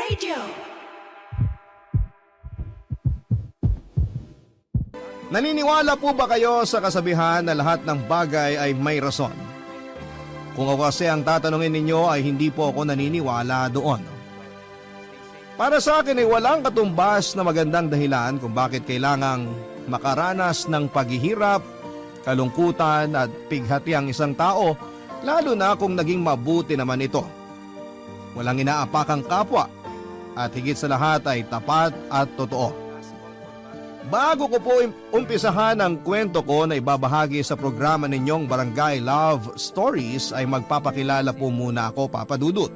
Radio. Naniniwala po ba kayo sa kasabihan na lahat ng bagay ay may rason? Kung ako kasi ang tatanungin ninyo ay hindi po ako naniniwala doon. Para sa akin ay walang katumbas na magandang dahilan kung bakit kailangang makaranas ng paghihirap, kalungkutan at pighati ang isang tao, lalo na kung naging mabuti naman ito. Walang inaapakang kapwa at higit sa lahat ay tapat at totoo. Bago ko po umpisahan ang kwento ko na ibabahagi sa programa ninyong Barangay Love Stories ay magpapakilala po muna ako, Papa Dudut.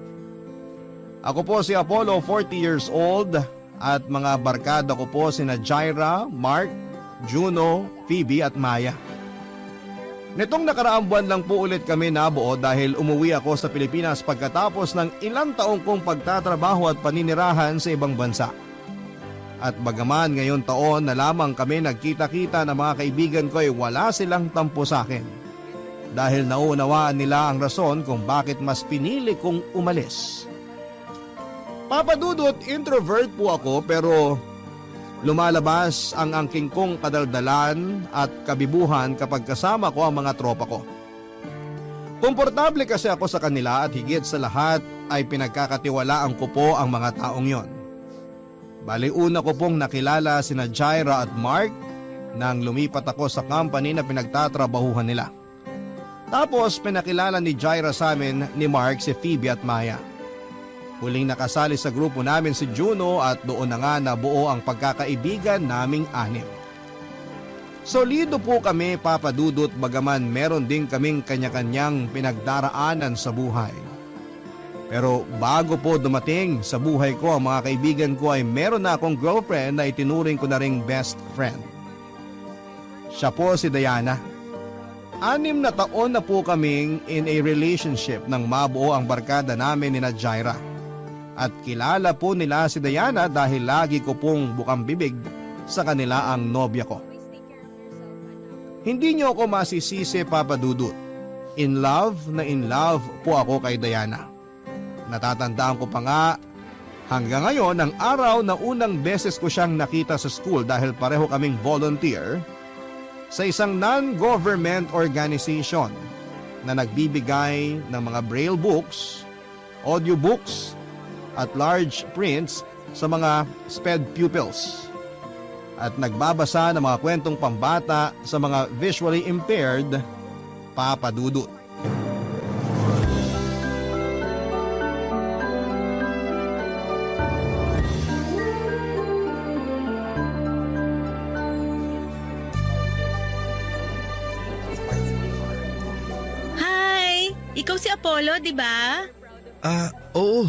Ako po si Apollo, 40 years old, at mga barkada ko po sina Jaira, Mark, Juno, Phoebe at Maya. Nitong nakaraang buwan lang po ulit kami nabuo dahil umuwi ako sa Pilipinas pagkatapos ng ilang taong kong pagtatrabaho at paninirahan sa ibang bansa. At bagaman ngayon taon na lamang kami nagkita-kita na mga kaibigan ko ay wala silang tampo sa akin. Dahil nauunawaan nila ang rason kung bakit mas pinili kong umalis. Papa Dudut, introvert po ako pero lumalabas ang angking kong kadaldalan at kabibuhan kapag kasama ko ang mga tropa ko. Komportable kasi ako sa kanila at higit sa lahat ay pinagkakatiwalaan ko po ang mga taong yon. Bali una ko pong nakilala sina Jaira at Mark nang lumipat ako sa company na pinagtatrabahuhan nila. Tapos pinakilala ni Jaira sa amin ni Mark si Phoebe at Maya. Huling nakasali sa grupo namin si Juno at doon na nga nabuo ang pagkakaibigan naming anim. Solido po kami, Papa Dudut, bagaman meron din kaming kanya-kanyang pinagdaraanan sa buhay. Pero bago po dumating sa buhay ko ang mga kaibigan ko ay meron na akong girlfriend na itinuring ko na ring best friend. Siya po si Diana. 6 na taon na po kaming in a relationship nang mabuo ang barkada namin ni Jaira. At kilala po nila si Diana dahil lagi ko pong bukang bibig sa kanila ang nobya ko. Hindi niyo ako masisisi, Papa Dudut. In love po ako kay Diana. Natatandaan ko pa nga hanggang ngayon ang araw na unang beses ko siyang nakita sa school dahil pareho kaming volunteer sa isang non-government organization na nagbibigay ng mga braille books, audiobooks at large prints sa mga SPED pupils at nagbabasa ng mga kwentong pambata sa mga visually impaired, Papa Dudut. Ikaw si Apollo, di ba? Oo.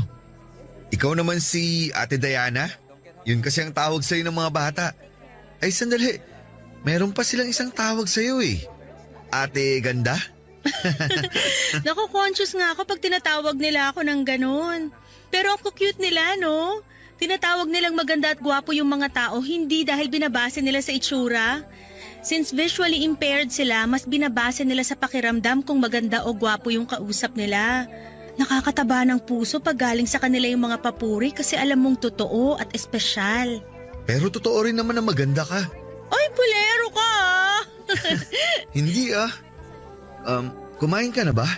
Ikaw naman si Ate Diana? Yun kasi ang tawag sa'yo ng mga bata. Ay, sandali. Meron pa silang isang tawag sa'yo eh. Ate Ganda? Naku, conscious nga ako pag tinatawag nila ako ng ganun. Pero ang cute nila, no? Tinatawag nilang maganda at gwapo yung mga tao, hindi dahil binabase nila sa itsura. Since visually impaired sila, mas binabase nila sa pakiramdam kung maganda o gwapo yung kausap nila. Nakakataba ng puso pag galing sa kanila yung mga papuri kasi alam mong totoo at espesyal. Pero totoo rin naman na maganda ka. Ay, pulero ka ah! Hindi ah. Kumain ka na ba?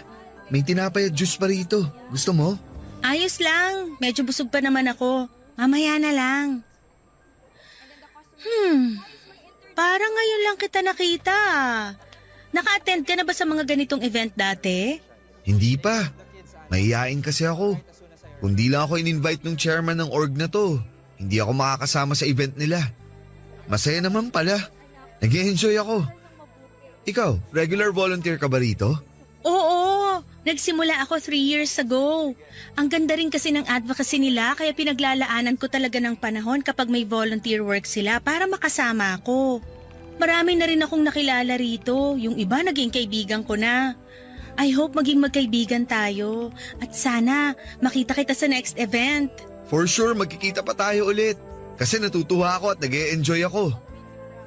May tinapay at juice pa rito. Gusto mo? Ayos lang, medyo busog pa naman ako. Mamaya na lang. Parang ngayon lang kita nakita. Naka-attend ka na ba sa mga ganitong event dati? Hindi pa. Mahihain kasi ako. Kung di lang ako in-invite ng chairman ng org na to, hindi ako makakasama sa event nila. Masaya naman pala. Nag-enjoy ako. Ikaw, regular volunteer ka ba rito? Oo, nagsimula ako 3 years ago. Ang ganda rin kasi ng advocacy nila kaya pinaglalaanan ko talaga ng panahon kapag may volunteer work sila para makasama ako. Marami na rin akong nakilala rito, yung iba naging kaibigan ko na. I hope maging magkaibigan tayo at sana makita kita sa next event. For sure, magkikita pa tayo ulit. Kasi natutuwa ako at nag-e-enjoy ako.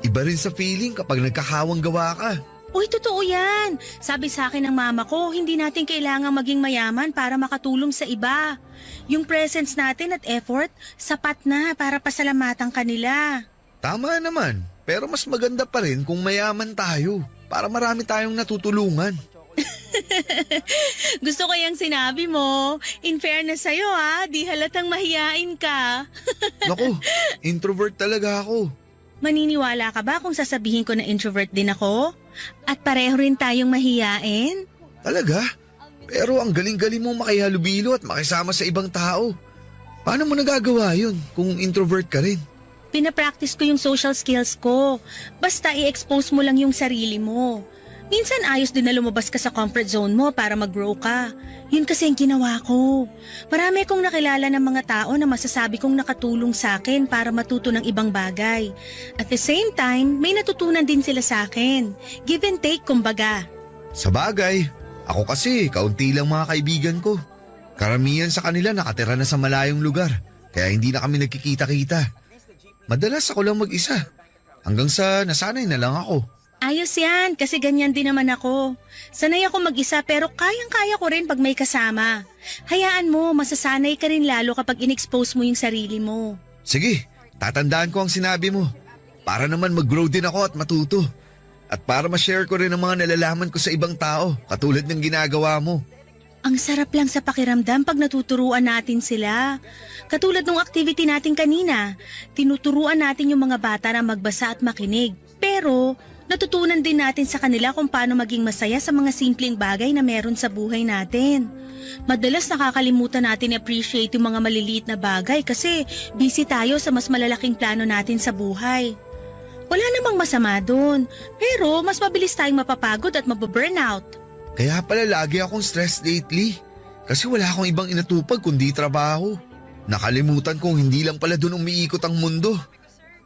Iba rin sa feeling kapag nagkakawang gawa ka. Uy, totoo yan. Sabi sa akin ng mama ko, hindi natin kailangang maging mayaman para makatulong sa iba. Yung presence natin at effort, sapat na para pasalamatan kanila. Tama naman, pero mas maganda pa rin kung mayaman tayo para marami tayong natutulungan. Gusto ko yung sinabi mo. In fairness sa'yo di halatang mahiyain ka. Naku, introvert talaga ako. Maniniwala ka ba kung sasabihin ko na introvert din ako? At pareho rin tayong mahiyain? Talaga? Pero ang galing-galing mo makihalubilo at makisama sa ibang tao. Paano mo nagagawa yun kung introvert ka rin? Pinapractice ko yung social skills ko. Basta i-expose mo lang yung sarili mo. Minsan ayos din na lumabas ka sa comfort zone mo para mag-grow ka. Yun kasi ang ginawa ko. Marami akong nakilala ng mga tao na masasabi kong nakatulong sa akin para matuto ng ibang bagay. At the same time, may natutunan din sila sa akin. Give and take kumbaga. Sa bagay, ako kasi kaunti lang mga kaibigan ko. Karamihan sa kanila nakatira na sa malayong lugar, kaya hindi na kami nagkikita-kita. Madalas ako lang mag-isa, hanggang sa nasanay na lang ako. Ayos yan, kasi ganyan din naman ako. Sanay ako mag-isa pero kayang-kaya ko rin pag may kasama. Hayaan mo, masasanay ka rin lalo kapag in-expose mo yung sarili mo. Sige, tatandaan ko ang sinabi mo. Para naman mag-grow din ako at matuto. At para ma-share ko rin ang mga nalalaman ko sa ibang tao, katulad ng ginagawa mo. Ang sarap lang sa pakiramdam pag natuturuan natin sila. Katulad ng activity natin kanina, tinuturuan natin yung mga bata na magbasa at makinig. Pero natutunan din natin sa kanila kung paano maging masaya sa mga simpleng bagay na meron sa buhay natin. Madalas nakakalimutan natin appreciate yung mga maliliit na bagay kasi busy tayo sa mas malalaking plano natin sa buhay. Wala namang masama doon, pero mas mabilis tayong mapapagod at mababurnout. Kaya pala lagi akong stressed lately. Kasi wala akong ibang inatupag kundi trabaho. Nakalimutan kong hindi lang pala doon umiikot ang mundo.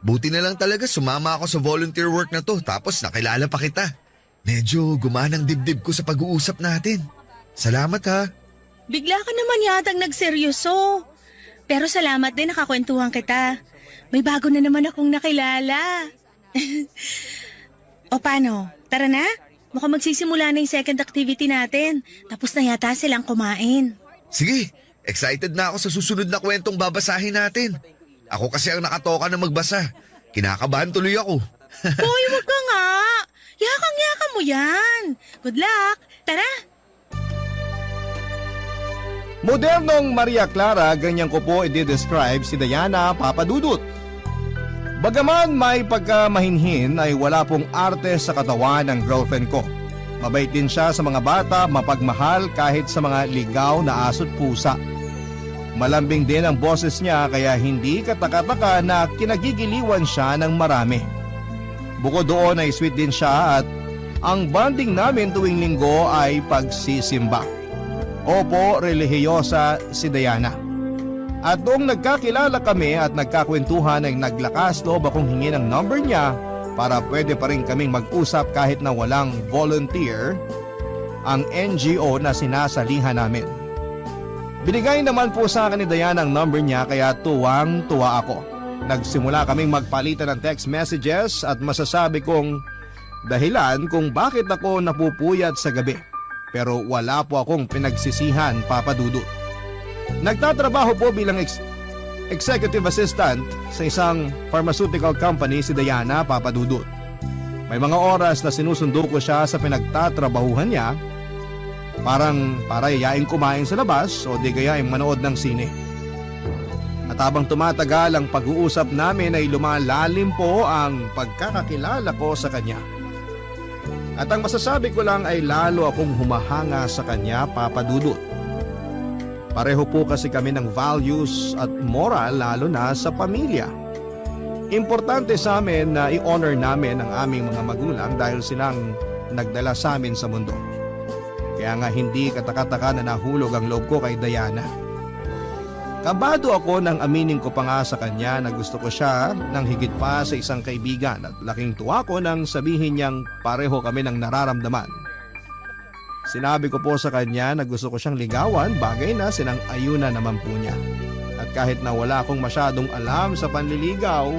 Buti na lang talaga sumama ako sa volunteer work na to tapos nakilala pa kita. Medyo gumanang dibdib ko sa pag-uusap natin. Salamat ha. Bigla ka naman yatang nagseryoso. Pero salamat din nakakwentuhan kita. May bago na naman akong nakilala. O paano? Tara na? Mukhang magsisimula na yung second activity natin. Tapos na yata silang kumain. Sige, excited na ako sa susunod na kwentong babasahin natin. Ako kasi ang nakatoka na magbasa. Kinakabahan tuloy ako. Hoy, wag ka nga. Yakang-yaka mo yan. Good luck. Tara. Modernong Maria Clara, ganyan ko po i-describe si Diana Papadudut. Bagaman may pagkamahinhin ay wala pong arte sa katawan ng girlfriend ko. Mabait din siya sa mga bata, mapagmahal kahit sa mga ligaw na aso't pusa. Malambing din ang boses niya kaya hindi kataka-taka na kinagigiliwan siya ng marami. Bukod doon ay sweet din siya at ang bonding namin tuwing linggo ay pagsisimba. Opo, relihiyosa si Diana. At noong nagkakilala kami at nagkakwentuhan ay naglakas loob akong hingin ang number niya para pwede pa rin kaming mag-usap kahit na walang volunteer ang NGO na sinasalihan namin. Binigay naman po sa akin ni Diana ang number niya kaya tuwang-tuwa ako. Nagsimula kaming magpalitan ng text messages at masasabi kong dahilan kung bakit ako napupuyat sa gabi. Pero wala po akong pinagsisihan, Papa Dudut. Nagtatrabaho po bilang executive assistant sa isang pharmaceutical company si Diana, Papa Dudut. May mga oras na sinusundo ko siya sa pinagtatrabahuhan niya. Parang para yayain kumain sa labas o di kaya manood ng sine. At habang tumatagal ang pag-uusap namin ay lumalalim po ang pagkakakilala ko sa kanya. At ang masasabi ko lang ay lalo akong humahanga sa kanya, Papa Dudut. Pareho po kasi kami ng values at moral lalo na sa pamilya. Importante sa amin na i-honor namin ang aming mga magulang dahil silang nagdala sa amin sa mundo. Kaya nga hindi katakataka na nahulog ang loob ko kay Diana. Kabado ako nang aminin ko pa nga sa kanya na gusto ko siya ng higit pa sa isang kaibigan at laking tuwa ko nang sabihin niyang pareho kami ng nararamdaman. Sinabi ko po sa kanya na gusto ko siyang ligawan, bagay na sinang-ayunan naman po niya. At kahit na wala akong masyadong alam sa panliligaw,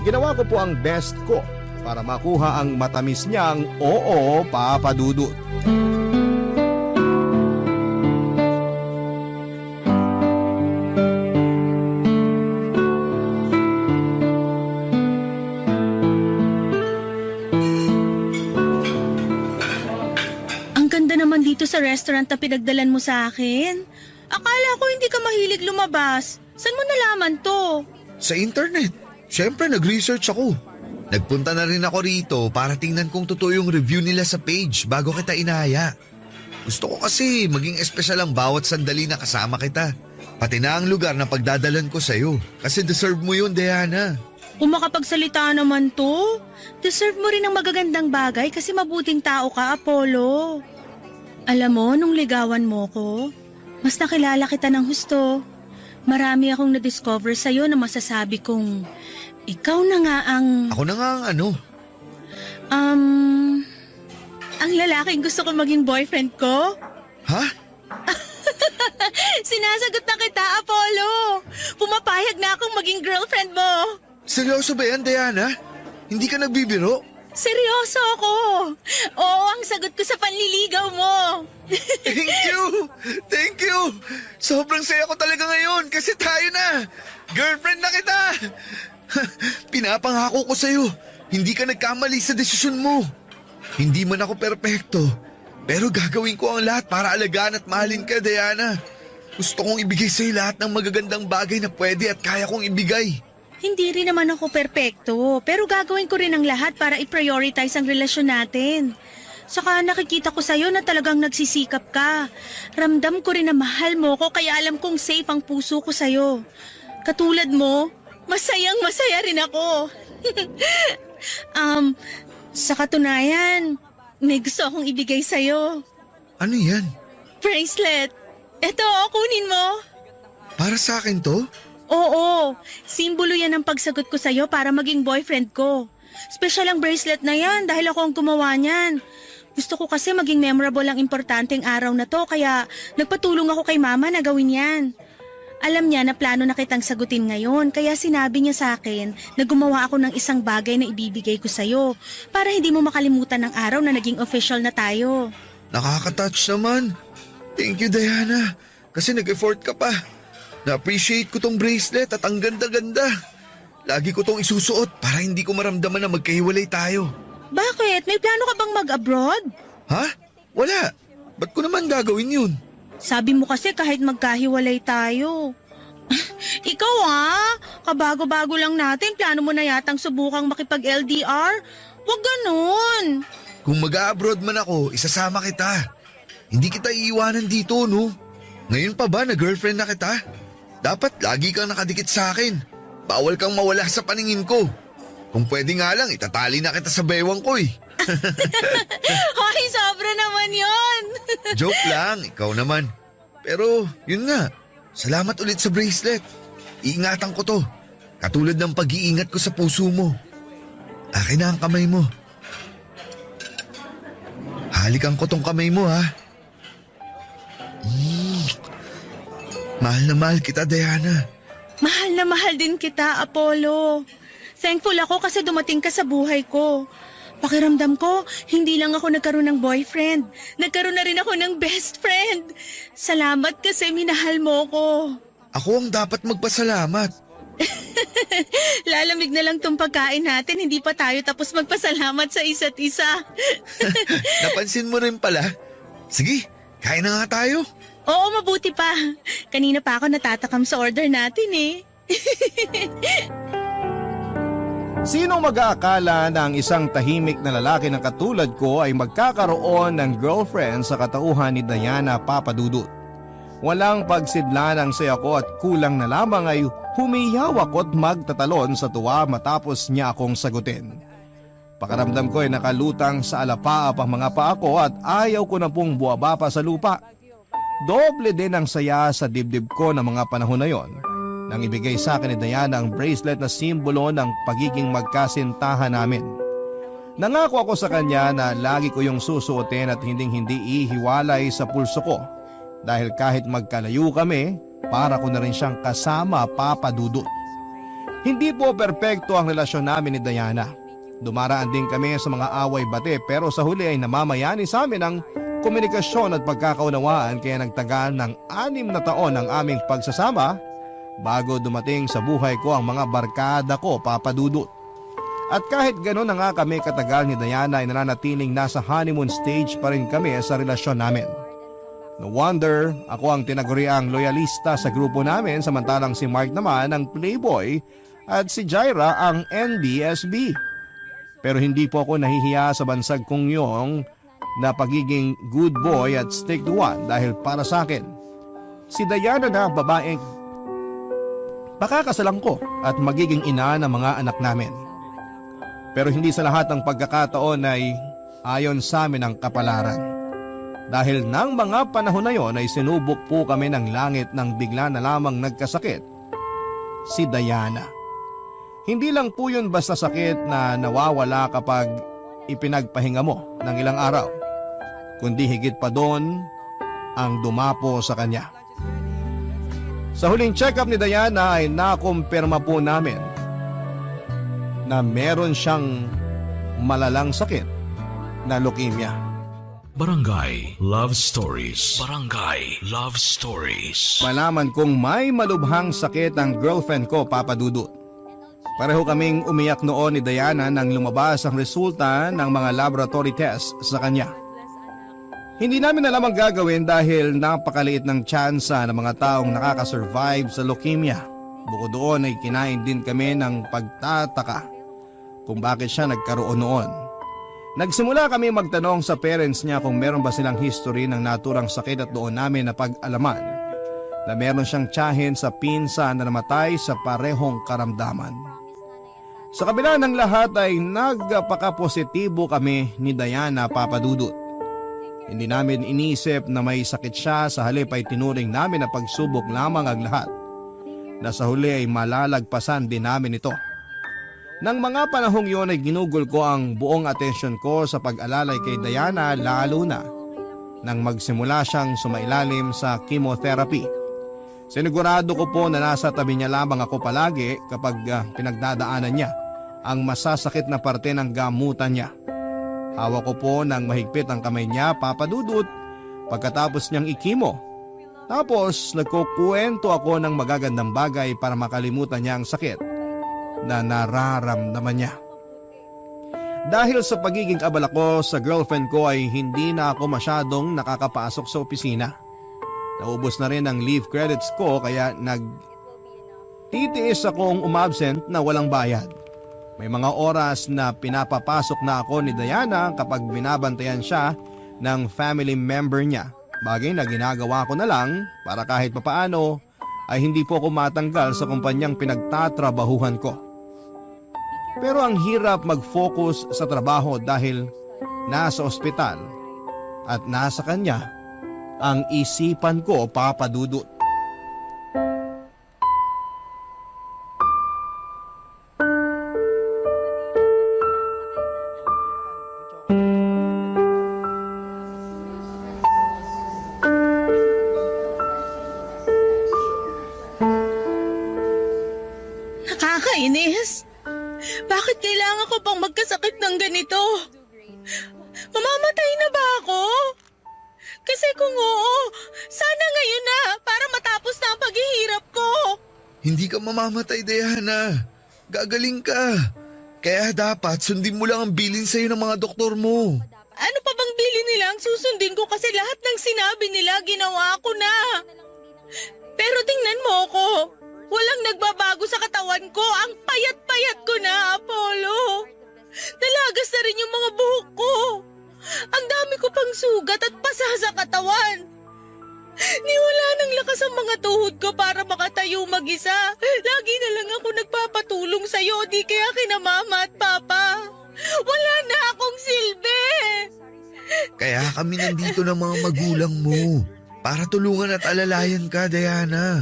ginawa ko po ang best ko para makuha ang matamis niyang oo, Papa Dudut. Ang ganda naman dito sa restaurant na pinagdalan mo sa akin. Akala ko hindi ka mahilig lumabas. Saan mo nalaman to? Sa internet. Siyempre nag-research ako. Nagpunta na rin ako rito para tingnan kung totoo yung review nila sa page bago kita inaya. Gusto ko kasi maging espesyal ang bawat sandali na kasama kita. Pati na ang lugar na pagdadalan ko sa'yo. Kasi deserve mo yun, Diana. Kung makapagsalita naman to, deserve mo rin ng magagandang bagay kasi mabuting tao ka, Apollo. Alam mo, nung ligawan mo ko, mas nakilala kita ng husto. Marami akong na-discover sa'yo na masasabi kong ikaw na nga ang... Ako na nga ang ano. Ang lalaking gusto ko maging boyfriend ko? Ha? Sinasagot na kita, Apollo! Pumapayag na akong maging girlfriend mo! Seryoso ba yan, Diana? Hindi ka nagbibiro? Seryoso ako! Oo, ang sagot ko sa panliligaw mo! Thank you! Thank you! Sobrang saya ko talaga ngayon kasi tayo na! Girlfriend na kita! Pinapangako ko sa'yo, hindi ka nagkamali sa desisyon mo. Hindi man ako perpekto, pero gagawin ko ang lahat para alagaan at mahalin ka, Diana. Gusto kong ibigay sa'yo lahat ng magagandang bagay na pwede at kaya kong ibigay. Hindi rin naman ako perpekto, pero gagawin ko rin ang lahat para i-prioritize ang relasyon natin. Saka nakikita ko sa'yo na talagang nagsisikap ka. Ramdam ko rin na mahal mo ko kaya alam kong safe ang puso ko sa'yo. Katulad mo, masayang masaya rin ako. Sa katunayan, may gusto akong ibigay sa'yo. Ano yan? Bracelet. Eto, kunin mo. Para sa akin to? Oo, simbolo yan ang pagsagot ko sa'yo para maging boyfriend ko. Special ang bracelet na yan dahil ako ang gumawa niyan. Gusto ko kasi maging memorable ang importanteng araw na to kaya nagpatulong ako kay mama na gawin yan. Alam niya na plano na kitang sagutin ngayon kaya sinabi niya sa akin na gumawa ako ng isang bagay na ibibigay ko sa'yo para hindi mo makalimutan ng araw na naging official na tayo. Nakaka-touch naman. Thank you, Diana. Kasi nag-effort ka pa. Na-appreciate ko tong bracelet at ang ganda-ganda. Lagi ko tong isusuot para hindi ko maramdaman na magkahiwalay tayo. Bakit? May plano ka bang mag-abroad? Ha? Wala. Ba't ko naman gagawin yun? Sabi mo kasi kahit magkahiwalay tayo. Ikaw kabago-bago lang natin, plano mo na yatang subukang makipag-LDR? Huwag ganun. Kung mag-abroad man ako, isasama kita. Hindi kita iiwanan dito, no? Ngayon pa ba na girlfriend na kita? Dapat lagi kang nakadikit sa akin. Bawal kang mawala sa paningin ko. Kung pwede nga lang, itatali na kita sa bewang ko eh. Hoy, sobra naman yon. Joke lang, ikaw naman. Pero yun nga, salamat ulit sa bracelet. Iingatan ko to. Katulad ng pag-iingat ko sa puso mo. Akin na ang kamay mo. Halikan ko tong kamay mo, ha? Mahal na mahal kita, Diana. Mahal na mahal din kita, Apollo. Thankful ako kasi dumating ka sa buhay ko. Pakiramdam ko, hindi lang ako nagkaroon ng boyfriend. Nagkaroon na rin ako ng best friend. Salamat kasi minahal mo ko. Ako ang dapat magpasalamat. Lalamig na lang tong pagkain natin, hindi pa tayo tapos magpasalamat sa isa't isa. Napansin mo rin pala. Sige, kain na nga tayo. Oo, mabuti pa. Kanina pa ako natatakam sa order natin eh. Sino mag-aakala na ang isang tahimik na lalaki na katulad ko ay magkakaroon ng girlfriend sa katauhan ni Diana, Papa Dudut? Walang pagsidla ng saya ko at kulang na lamang ay humiyaw ako't magtatalon sa tuwa matapos niya akong sagutin. Pakiramdam ko ay nakalutang sa alapaap ang mga paa ko at ayaw ko na pong buwaba pa sa lupa. Doble din ang saya sa dibdib ko ng mga panahon na yon nang ibigay sa akin ni Diana ang bracelet na simbolo ng pagiging magkasintahan namin. Nangako ako sa kanya na lagi ko yung susuotin at hindi ihiwalay sa pulso ko dahil kahit magkalayo kami, para ko na rin siyang kasama, Papa Dudut. Hindi po perpekto ang relasyon namin ni Diana. Dumaraan din kami sa mga away-bate pero sa huli ay namamayani sa amin ang komunikasyon at pagkakaunawaan kaya nagtagal ng 6 na taon ang aming pagsasama bago dumating sa buhay ko ang mga barkada ko, Papa Dudut. At kahit gano'n na nga kami katagal ni Diana ay nananatiling nasa honeymoon stage pa rin kami sa relasyon namin. No wonder ako ang tinaguriang loyalista sa grupo namin samantalang si Mark naman ang playboy at si Jaira ang NBSB. Pero hindi po ako nahihiya sa bansag kong yung na pagiging good boy at stick to one dahil para sa akin, si Diana na babaeng pakakasalan ko at magiging ina ng mga anak namin. Pero hindi sa lahat ng pagkakataon ay ayon sa amin ang kapalaran. Dahil nang mga panahon na yon ay sinubok po kami ng langit nang bigla na lamang nagkasakit si Diana. Hindi lang po yun basta sakit na nawawala kapag ipinagpahinga mo ng ilang araw, kundi higit pa doon ang dumapo sa kanya. Sa huling check-up ni Diana ay nakumpirma po namin na meron siyang malalang sakit na leukemia. Barangay Love Stories. Barangay Love Stories. Malaman kong may malubhang sakit ang girlfriend ko, Papa Dudut. Pareho kaming umiyak noon ni Diana nang lumabas ang resulta ng mga laboratory tests sa kanya. Hindi namin alam ang gagawin dahil napakaliit ng tsansa ng mga taong nakakasurvive sa leukemia. Bukod doon ay kinain din kami ng pagtataka kung bakit siya nagkaroon noon. Nagsimula kami magtanong sa parents niya kung meron ba silang history ng naturang sakit at doon namin napag-alaman na meron siyang tiyahin sa pinsan na namatay sa parehong karamdaman. Sa kabila ng lahat ay nagpaka-positibo kami ni Diana, Papa Dudut. Hindi namin inisip na may sakit siya, sa halip ay tinuring namin na pagsubok lamang ang lahat. Na sa huli ay malalagpasan din namin ito. Nang mga panahong yon ay ginugol ko ang buong atensyon ko sa pag-alalay kay Diana, lalo na nang magsimula siyang sumailalim sa chemotherapy. Sinigurado ko po na nasa tabi niya lamang ako palagi kapag pinagdadaanan niya ang masasakit na parte ng gamutan niya. Hawak ko po ng mahigpit ang kamay niya, Papa Dudut, pagkatapos niyang ikimo. Tapos nagkukwento ako ng magagandang bagay para makalimutan niya ang sakit na nararamdaman niya. Dahil sa pagiging abala ko sa girlfriend ko ay hindi na ako masyadong nakakapasok sa opisina. Naubos na rin ang leave credits ko kaya nagtitiis akong umabsent na walang bayad. May mga oras na pinapapasok na ako ni Diana kapag binabantayan siya ng family member niya. Bagay na ginagawa ko na lang para kahit papaano ay hindi po ako matanggal sa kumpanyang pinagtatrabahuhan ko. Pero ang hirap mag-focus sa trabaho dahil nasa ospital at nasa kanya ang isipan ko, Papa Dudut. Nakakainis. Bakit kailangan ko pang magkasakit ng ganito? Mamamatay na ba ako? Kasi kung oo, sana ngayon na para matapos na ang paghihirap ko. Hindi ka mamamatay, Diana. Gagaling ka. Kaya dapat sundin mo lang ang bilin sa'yo ng mga doktor mo. Ano pa bang bilin nila ang susundin ko kasi lahat ng sinabi nila ginawa ko na. Pero tingnan mo ako. Walang nagbabago sa katawan ko. Ang payat-payat ko na, Apollo. Nalagas na rin yung mga buhok ko. Ang dami ko pang sugat at pasa sa katawan. Niwala ng lakas ang mga tuhod ko para makatayo mag-isa. Lagi na lang ako nagpapatulong sa'yo, di kaya kina Mama at Papa. Wala na akong silbi. Kaya kami nandito ng mga magulang mo. Para tulungan at alalayan ka, Diana.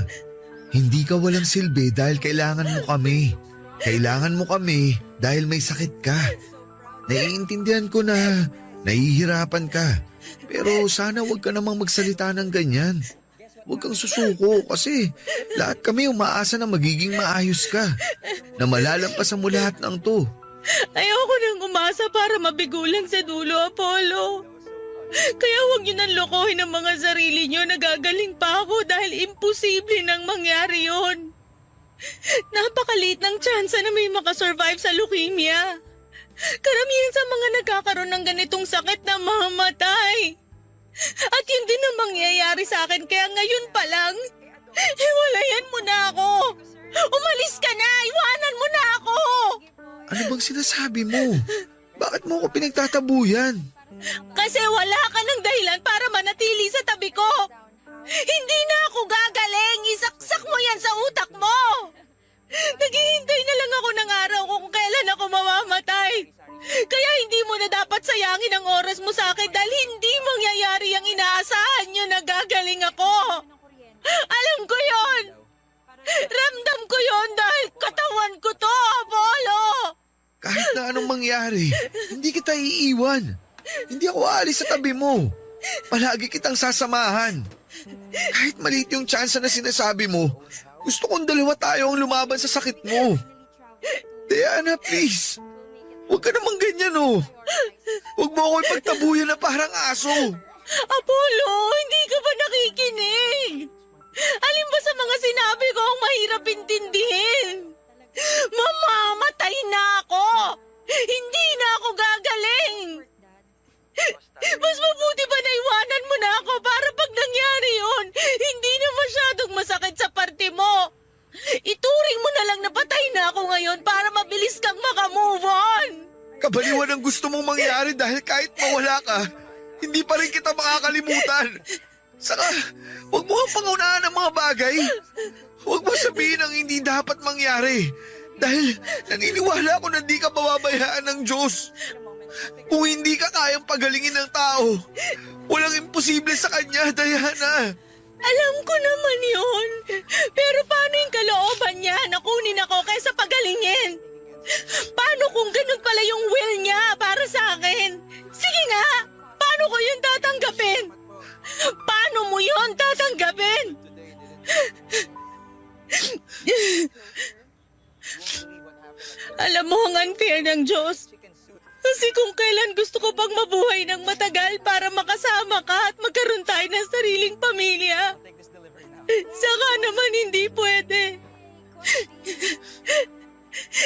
Hindi ka walang silbi dahil kailangan mo kami. Kailangan mo kami dahil may sakit ka. Naiintindihan ko na nahihirapan ka. Pero sana huwag ka namang magsalita ng ganyan. Huwag kang susuko kasi lahat kami umaasa na magiging maayos ka. Na malalampasan mo lahat ng to. Ayoko nang umasa para mabigo lang sa dulo, Apollo. Kaya huwag niyo nang lokohin ang mga sarili niyo. Nagagaling pa ako dahil imposible nang mangyari yon. Napakaliit ng tsansa na may makasurvive sa leukemia. Karamihan sa mga nagkakaroon ng ganitong sakit na mamatay. At yun din ang mangyayari sa akin kaya ngayon pa lang, hiwalayan mo na ako. Umalis ka na! Iwanan mo na ako! Ano bang sinasabi mo? Bakit mo ako pinagtatabuyan? Kasi wala ka ng dahilan para manatili sa tabi ko. Hindi na ako gagaling. Isaksak mo yan sa utak mo. Naghihintay na lang ako ng araw kung kailan ako mamamatay. Kaya hindi mo na dapat sayangin ang oras mo sa akin dahil hindi mangyayari ang inaasahan nyo na gagaling ako. Alam ko yon. Ramdam ko yon dahil katawan ko to, Apollo. Kahit na anong mangyari, hindi kita iiwan. Hindi ako aalis sa tabi mo. Palagi kitang sasamahan. Kahit maliit yung tsansa na sinasabi mo, gusto kong dalawa tayo ang lumaban sa sakit mo. Diana, please. Huwag ka namang ganyan, oh. Huwag mo ako ipagtabuyan na parang aso. Apollo, hindi ka ba nakikinig? Alin ba sa mga sinabi ko ang mahirap intindihin? Mamamatay na ako! Hindi na ako gagaling! Mas mabuti ba na iwanan mo na ako para pag nangyari yun, hindi na masyadong masakit sa parte mo. Ituring mo na lang na patay na ako ngayon para mabilis kang makamove on. Kabaliwan ang gusto mong mangyari dahil kahit mawala ka, hindi pa rin kita makakalimutan. Saka, huwag mo kang pangunahan ng mga bagay. Huwag mo sabihin ang hindi dapat mangyari. Dahil naniniwala ako na di ka pababayaan ng Diyos. Kung hindi ka kayang pagalingin ng tao, walang imposible sa Kanya, Diana. Alam ko naman yun. Pero paano yung kalooban niya na kunin ako kaysa pagalingin? Paano kung ganun pala yung will niya para sa akin? Sige nga, paano ko yun tatanggapin? Paano mo yun tatanggapin? Alam mo ang unfair ng Diyos. Kasi kung kailan gusto ko pang mabuhay ng matagal para makasama ka at magkaroon tayo ng sariling pamilya. Saka naman hindi pwede.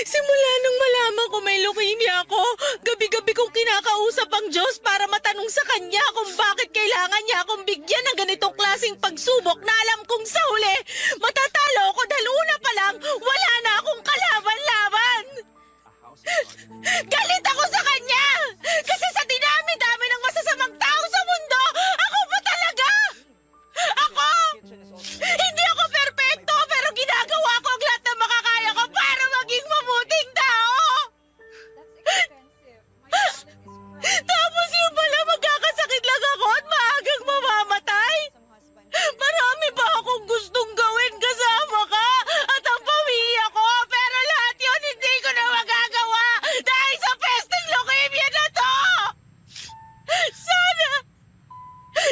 Simula nung malaman ko may leukemia ako, gabi-gabi kong kinakausap ang Diyos para matanong sa Kanya kung bakit kailangan niya akong bigyan ng ganitong klaseng pagsubok na alam kong sa huli, matatalo ko dahil una pa lang, wala na akong kalaban-laban. Galit ako sa Kanya! Kasi sa dinami-dami ng masasamang tao sa mundo, ako pa talaga! Ako! Hindi ako perpekto pero ginagawa ko ang lahat ng makakaya ko para maging mabuting tao! Tapos yung pala magkakasakit lang ako at maagang mamamatay? Marami pa akong gustong gawin kasama ka at ang pamilya ko pero lahat yun hindi ko na magagawa dahil sa pesteng leukemia na to!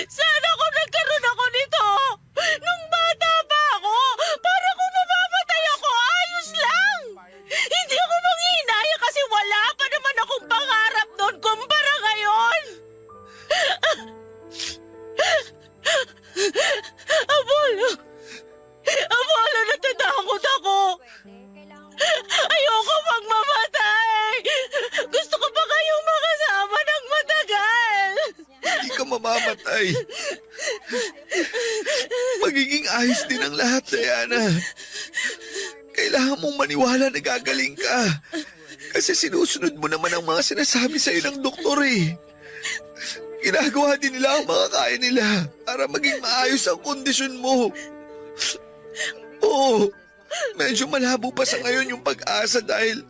Sana kung nagkaroon ako nito nung bata pa ako para kung mamamatay ako ayos lang! Hindi ako manghihinaya kasi wala pa naman akong pangarap noon kumpara ngayon! Apollo, natatakot ako! Ayoko magmamatay! Gusto ko pa kayong makasama ng matagal! Hindi ka mamamatay. Magiging ayos din ang lahat, Diana. Kailangan mong maniwala na gagaling ka. Kasi sinusunod mo naman ang mga sinasabi sa'yo ng doktor eh. Ginagawa din nila ang mga kaya nila para maging maayos ang kondisyon mo. Oo, medyo malabo pa sa ngayon yung pag-asa dahil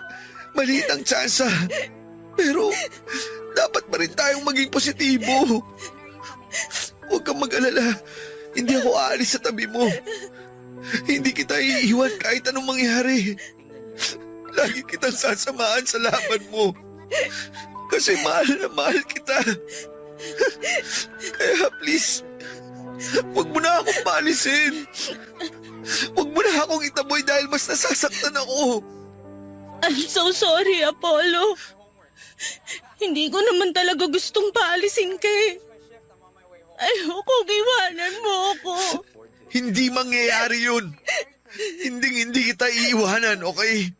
maliit ang tsansa. Pero dapat pa rin tayong maging positibo. Huwag kang mag-alala. Hindi ako aalis sa tabi mo. Hindi kita iiwan kahit anong mangyari. Lagi kitang sasamahan sa laban mo. Kasi mahal na mahal kita. Kaya please, huwag mo na akong paalisin. Huwag mo na akong itaboy dahil mas nasasaktan ako. I'm so sorry, Apollo. Hindi ko naman talaga gustong paalisin ka eh. Ayoko, iwanan mo ako. Hindi mangyayari yun. Hindi kita iiwanan, okay?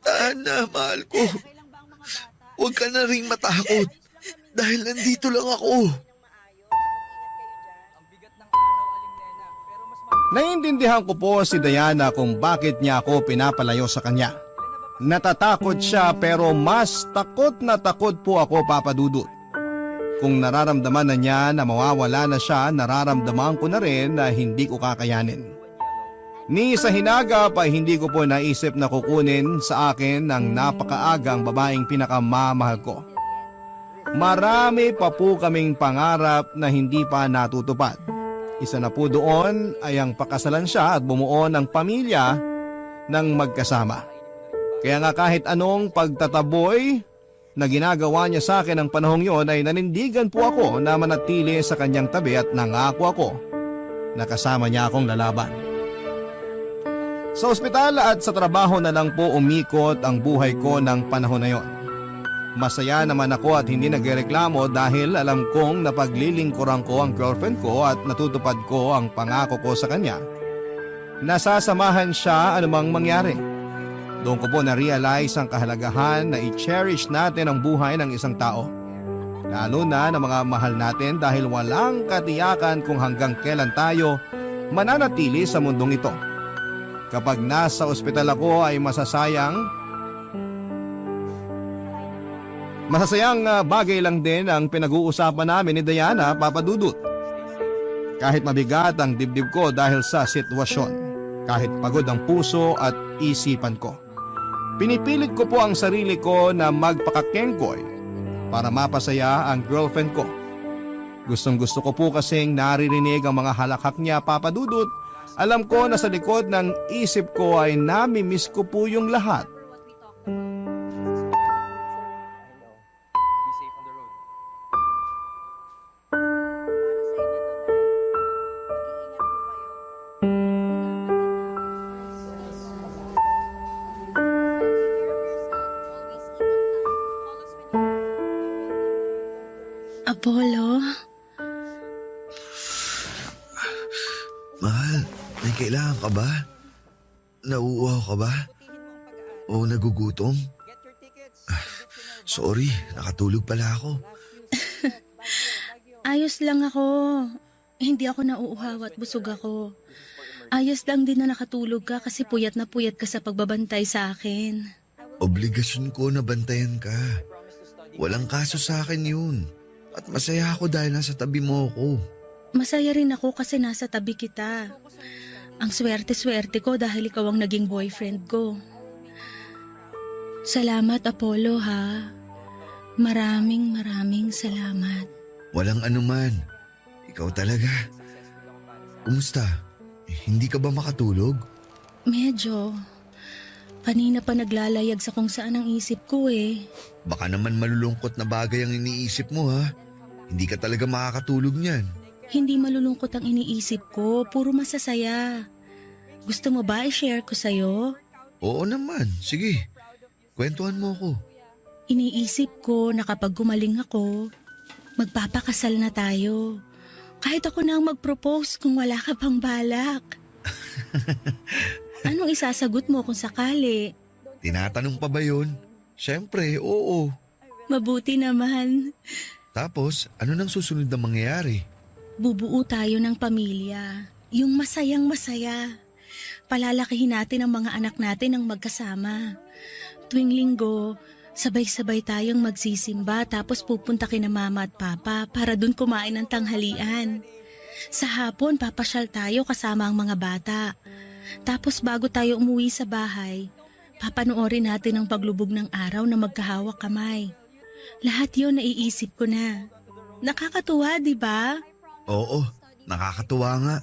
Tahan na, mahal ko. Huwag ka na ring matakot. Dahil nandito lang ako. Naiintindihan ko po si Diana kung bakit niya ako pinapalayo sa kanya. Natatakot siya pero mas takot na takot po ako, Papa Dudut. Kung nararamdaman na niya na mawawala na siya, nararamdaman ko na rin na hindi ko kakayanin. Ni sa hinagap ay hindi ko po naisip na kukunin sa akin ng napakaagang babaeng pinakamamahal ko. Marami pa po kaming pangarap na hindi pa natutupad. Isa na po doon ay ang pakasalan siya at bumuo ng pamilya ng magkasama. Kaya nga kahit anong pagtataboy na ginagawa niya sa akin ng panahong yon ay nanindigan po ako na manatili sa kanyang tabi at nangako ako na kasama niya akong lalaban. Sa ospital at sa trabaho na lang po umikot ang buhay ko ng panahon na yon. Masaya naman ako at hindi nagreklamo dahil alam kong napaglilingkuran ko ang girlfriend ko at natutupad ko ang pangako ko sa kanya. Nasasamahan siya anumang mangyari. Doon ko po na-realize ang kahalagahan na i-cherish natin ang buhay ng isang tao. Lalo na ng mga mahal natin dahil walang katiyakan kung hanggang kailan tayo mananatili sa mundong ito. Kapag nasa ospital ako ay masasayang bagay lang din ang pinag-uusapan namin ni Diana, Papa Dudut. Kahit mabigat ang dibdib ko dahil sa sitwasyon, kahit pagod ang puso at isipan ko. Pinipilit ko po ang sarili ko na magpakakengkoy para mapasaya ang girlfriend ko. Gustong gusto ko po kasing naririnig ang mga halakhak niya, Papa Dudut. Alam ko na sa likod ng isip ko ay nami-miss ko po yung lahat. Apollo? Mahal, may kailangan ka ba? Nauuhaw ka ba? O nagugutom? Sorry, nakatulog pala ako. Ayos lang ako. Hindi ako nauuhaw at busog ako. Ayos lang din na nakatulog ka kasi puyat na puyat ka sa pagbabantay sa akin. Obligasyon ko na bantayan ka. Walang kaso sa akin yun. At masaya ako dahil nasa tabi mo ako. Masaya rin ako kasi nasa tabi kita. Ang swerte-swerte ko dahil ikaw ang naging boyfriend ko. Salamat, Apollo, ha? Maraming salamat. Walang anuman. Ikaw talaga. Kumusta? Hindi ka ba makatulog? Medyo. Kanina pa naglalayag sa kung saan ang isip ko eh. Baka naman malulungkot na bagay ang iniisip mo ha. Hindi ka talaga makakatulog niyan. Hindi malulungkot ang iniisip ko, puro masasaya. Gusto mo ba i-share ko sa'yo? Oo naman, sige. Kwentuhan mo ko. Iniisip ko na kapag gumaling ako, magpapakasal na tayo. Kahit ako na ang mag-propose kung wala ka pang balak. Anong isasagot mo kung sakali? Tinatanong pa ba yun? Siyempre, oo. Mabuti naman. Tapos, ano nang susunod na mangyayari? Bubuo tayo ng pamilya. Yung masayang masaya. Palalakihin natin ang mga anak natin ng magkasama. Tuwing linggo, sabay-sabay tayong magsisimba tapos pupunta kina mama at papa para dun kumain ng tanghalian. Sa hapon, papasyal tayo kasama ang mga bata. Tapos bago tayo umuwi sa bahay, papanoorin natin ang paglubog ng araw na magkahawak kamay. Lahat yun naiisip ko na. Nakakatuwa, di ba? Oo, nakakatuwa nga.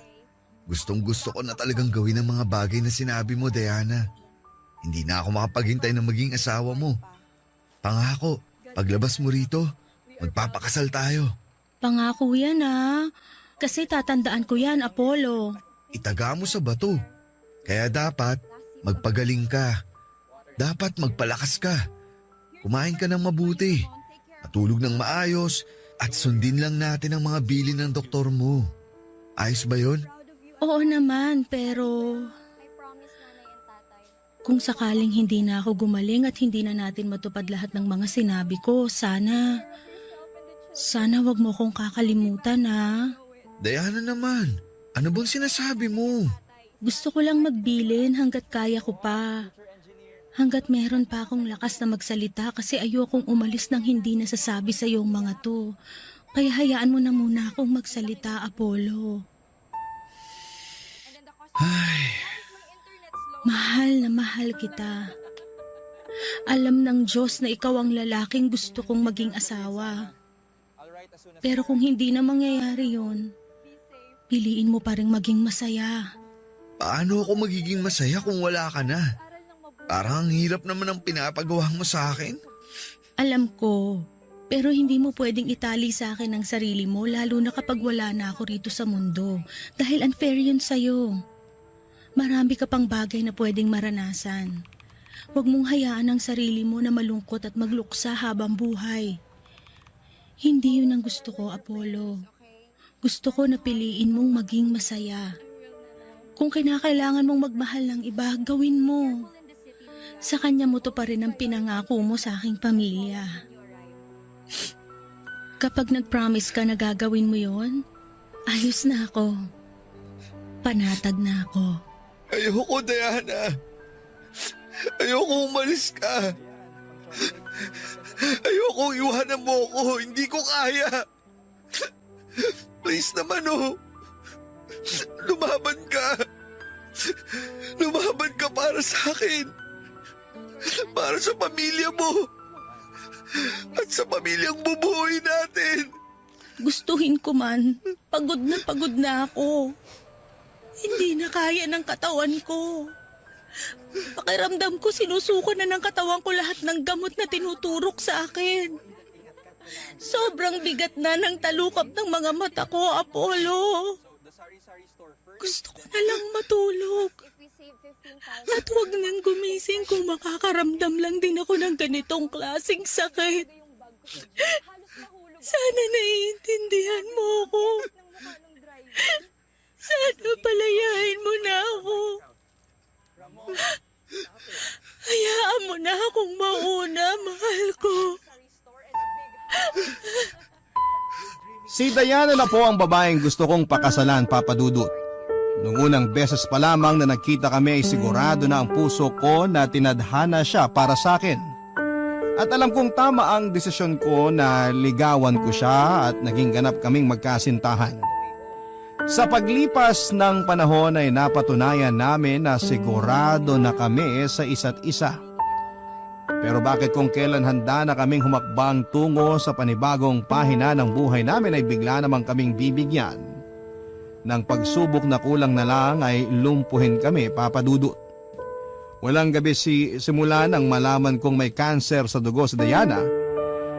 Gustong gusto ko na talagang gawin ang mga bagay na sinabi mo, Diana. Hindi na ako makapaghintay na maging asawa mo. Pangako, paglabas mo rito, magpapakasal tayo. Pangako yan Kasi tatandaan ko yan, Apollo. Itaga mo sa bato. Kaya dapat magpagaling ka. Dapat magpalakas ka. Kumain ka ng mabuti. Matulog ng maayos. At sundin lang natin ang mga bilin ng doktor mo. Ayos ba yun? Oo naman, pero kung sakaling hindi na ako gumaling at hindi na natin matupad lahat ng mga sinabi ko, sana wag mo kong kakalimutan ha. Diana naman, ano bang sinasabi mo? Gusto ko lang magbilin hanggat kaya ko pa. Hanggat meron pa akong lakas na magsalita kasi ayokong umalis nang hindi nasasabi sa iyong mga to. Kaya hayaan mo na muna akong magsalita, Apollo. Ay, Mahal na mahal kita. Alam ng Diyos na ikaw ang lalaking gusto kong maging asawa. Pero kung hindi na mangyayari yun, piliin mo pa rin maging masaya. paano ako magiging masaya kung wala ka na? Parang ang hirap naman ang pinapagawa mo sa akin. Alam ko, pero hindi mo pwedeng itali sa akin ang sarili mo lalo na kapag wala na ako rito sa mundo. Dahil unfair yun sa'yo. Marami ka pang bagay na pwedeng maranasan. Huwag mong hayaan ang sarili mo na malungkot at magluksa habang buhay. Hindi yun ang gusto ko, Apollo. Gusto ko na piliin mong maging masaya. Kung kinakailangan mong magmahal ng iba, gawin mo. Sa kanya mo to pa rin ang pinangako mo sa aking pamilya. Kapag nag-promise ka na gagawin mo yon, ayos na ako. Panatag na ako. Ayoko, Diana. Ayoko umalis ka. Ayoko iwanan mo ako. Hindi ko kaya. Please naman, oh. Lumaban ka. Lumaban ka para sa akin. Para sa pamilya mo. At sa pamilyang bubuhay natin. Gustuhin ko man, pagod na ako. Hindi na kaya ng katawan ko. Pakiramdam ko sinusuko na ng katawan ko lahat ng gamot na tinuturok sa akin. Sobrang bigat na ng talukap ng mga mata ko, Apollo. Gusto ko na lang matulog. At huwag nang gumising kung makakaramdam lang din ako ng ganitong klaseng sakit. Sana naiintindihan mo ako. Sana palayain mo na ako. Hayaan mo na akong mauna, mahal ko. Si Diana na po ang babaeng gusto kong pakasalan, Papa Dudut. Nung unang beses pa lamang na nagkita kami ay sigurado na ang puso ko na tinadhana siya para sa akin. At alam kong tama ang desisyon ko na ligawan ko siya at naging ganap kaming magkasintahan. Sa paglipas ng panahon ay napatunayan namin na sigurado na kami sa isa't isa. Pero bakit kung kailan handa na kaming humakbang tungo sa panibagong pahina ng buhay namin ay bigla namang kaming bibigyan ng pagsubok na kulang na lang ay lumpuhin kami, Papa Dudut. Walang gabi simula nang malaman kong may cancer sa dugo si Diana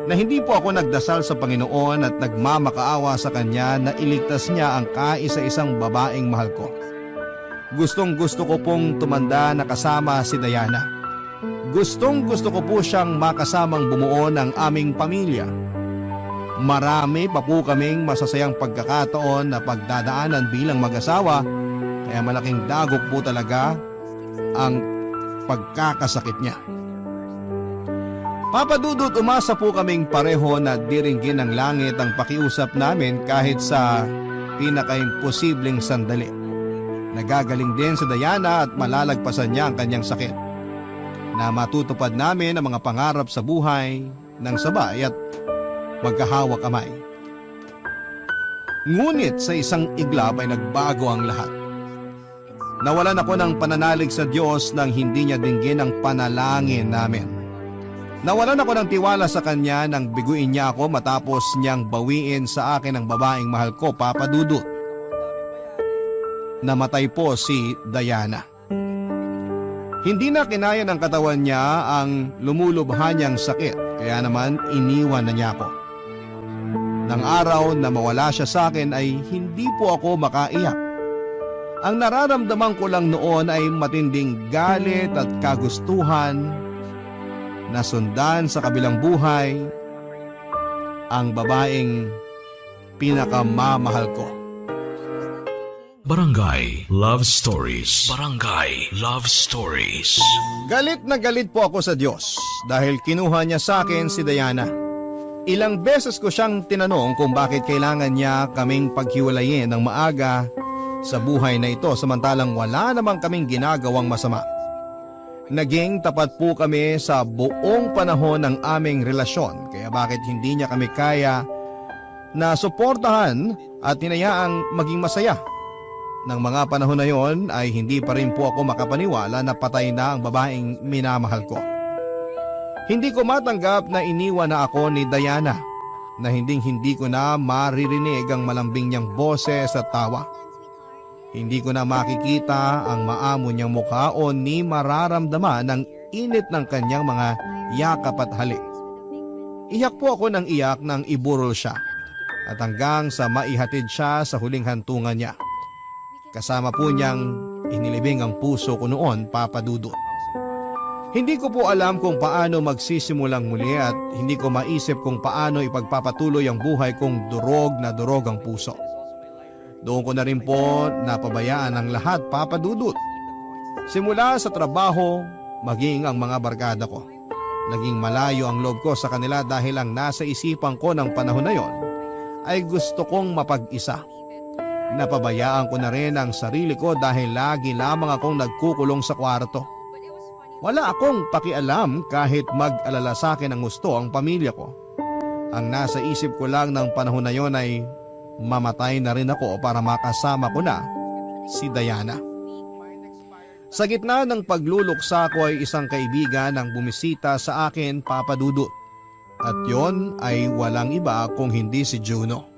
na hindi po ako nagdasal sa Panginoon at nagmamakaawa sa Kanya na iligtas niya ang kaisa-isang babaeng mahal ko. Gustong gusto ko pong tumanda na kasama si Diana. Gustong gusto ko po siyang makasamang bumuo ng aming pamilya. Marami pa po kaming masasayang pagkakataon na pagdadaanan bilang mag-asawa, kaya malaking dagok po talaga ang pagkakasakit niya. Papa Dudut, umasa po kaming pareho na diringgin ng langit ang pakiusap namin kahit sa pinaka-imposibleng sandali. Nagagaling din si Diana at malalagpasan niya ang kanyang sakit. Na matutupad namin ang mga pangarap sa buhay ng sabay at magkahawak kamay. Ngunit sa isang iglap ay nagbago ang lahat. Nawalan ako ng pananalig sa Diyos nang hindi niya dinggin ang panalangin namin. Nawalan ako ng tiwala sa Kanya nang biguin niya ako matapos niyang bawiin sa akin ang babaeng mahal ko, Papa Dudut. Namatay po si Diana. Hindi na kinaya ng katawan niya ang lumulubha niyang sakit, kaya naman iniwan na niya ako. Nang araw na mawala siya sa akin ay hindi po ako makaiyak. Ang nararamdaman ko lang noon ay matinding galit at kagustuhan nasundan sa kabilang buhay ang babaeng pinakamamahal ko. Barangay Love Stories. Barangay Love Stories. Galit na galit po ako sa Diyos dahil kinuha niya sa akin si Diana. Ilang beses ko siyang tinanong kung bakit kailangan niya kaming paghiwalayin ng maaga sa buhay na ito samantalang wala namang kaming ginagawang masama. Naging tapat po kami sa buong panahon ng aming relasyon kaya bakit hindi niya kami kaya na suportahan at hinayaang maging masaya. Nang mga panahon na yon ay hindi pa rin po ako makapaniwala na patay na ang babaeng minamahal ko. Hindi ko matanggap na iniwan na ako ni Diana na hindi ko na maririnig ang malambing niyang boses at tawa. Hindi ko na makikita ang maamo niyang mukha o ni mararamdaman ang init ng kanyang mga yakap at halik. Iyak po ako ng iyak nang iburol siya at hanggang sa maihatid siya sa huling hantungan niya. Kasama po niyang inilibing ang puso ko noon, Papa Dudut. Hindi ko po alam kung paano magsisimulang muli at hindi ko maisip kung paano ipagpapatuloy ang buhay kong durog na durog ang puso. Doon ko na rin po napabayaan ang lahat, Papa Dudut. Simula sa trabaho, maging ang mga barkada ko. Naging malayo ang loob ko sa kanila dahil ang nasa isipan ko ng panahon na yon ay gusto kong mapag-isa. Napabayaan ko na rin ang sarili ko dahil lagi lamang akong nagkukulong sa kwarto. Wala akong pakialam kahit mag-alala sa akin ang gusto ang pamilya ko. Ang nasa isip ko lang ng panahon na yon ay mamatay na rin ako para makasama ko na si Diana. Sa gitna ng pagluluksa ko ay isang kaibigan ang bumisita sa akin, Papa Dudut. At yon ay walang iba kung hindi si Juno.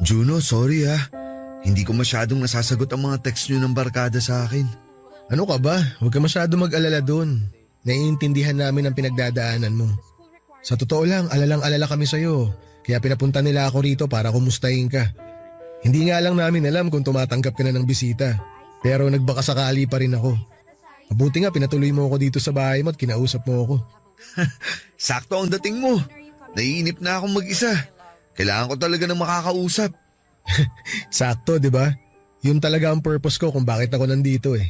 Juno, sorry ha. Hindi ko masyadong nasasagot ang mga text nyo ng barkada sa akin. Ano ka ba? Huwag ka masyado mag-alala dun. Naiintindihan namin ang pinagdadaanan mo. Sa totoo lang, alalang-alala kami sa'yo. Kaya pinapunta nila ako rito para kumustahin ka. Hindi nga lang namin alam kung tumatanggap ka na ng bisita. Pero nagbakasakali pa rin ako. Mabuti nga pinatuloy mo ako dito sa bahay mo at kinausap mo ako. Sakto ang dating mo. Naiinip na akong mag-isa. Kailangan ko talaga ng makakausap. Sakto, di ba? Yun talaga ang purpose ko kung bakit ako nandito eh.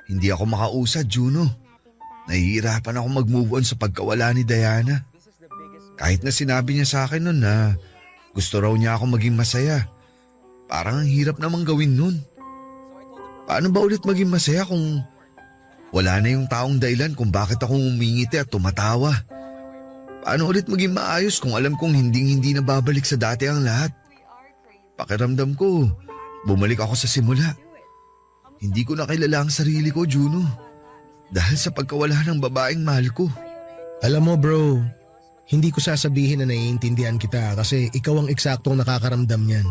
Hindi ako makausad, Juno. Nahihirapan ako mag-move on sa pagkawala ni Diana. Kahit na sinabi niya sa akin nun na gusto raw niya ako maging masaya. Parang ang hirap namang gawin nun. Paano ba ulit maging masaya kung wala na yung taong dahilan kung bakit ako umingiti at tumatawa? Paano ulit maging maayos kung alam kong hindi na babalik sa dati ang lahat? Pakiramdam ko, bumalik ako sa simula. Hindi ko na kilala ang sarili ko, Juno. Dahil sa pagkawala ng babaeng mahal ko. Alam mo bro, hindi ko sasabihin na naiintindihan kita kasi ikaw ang eksaktong nakakaramdam niyan.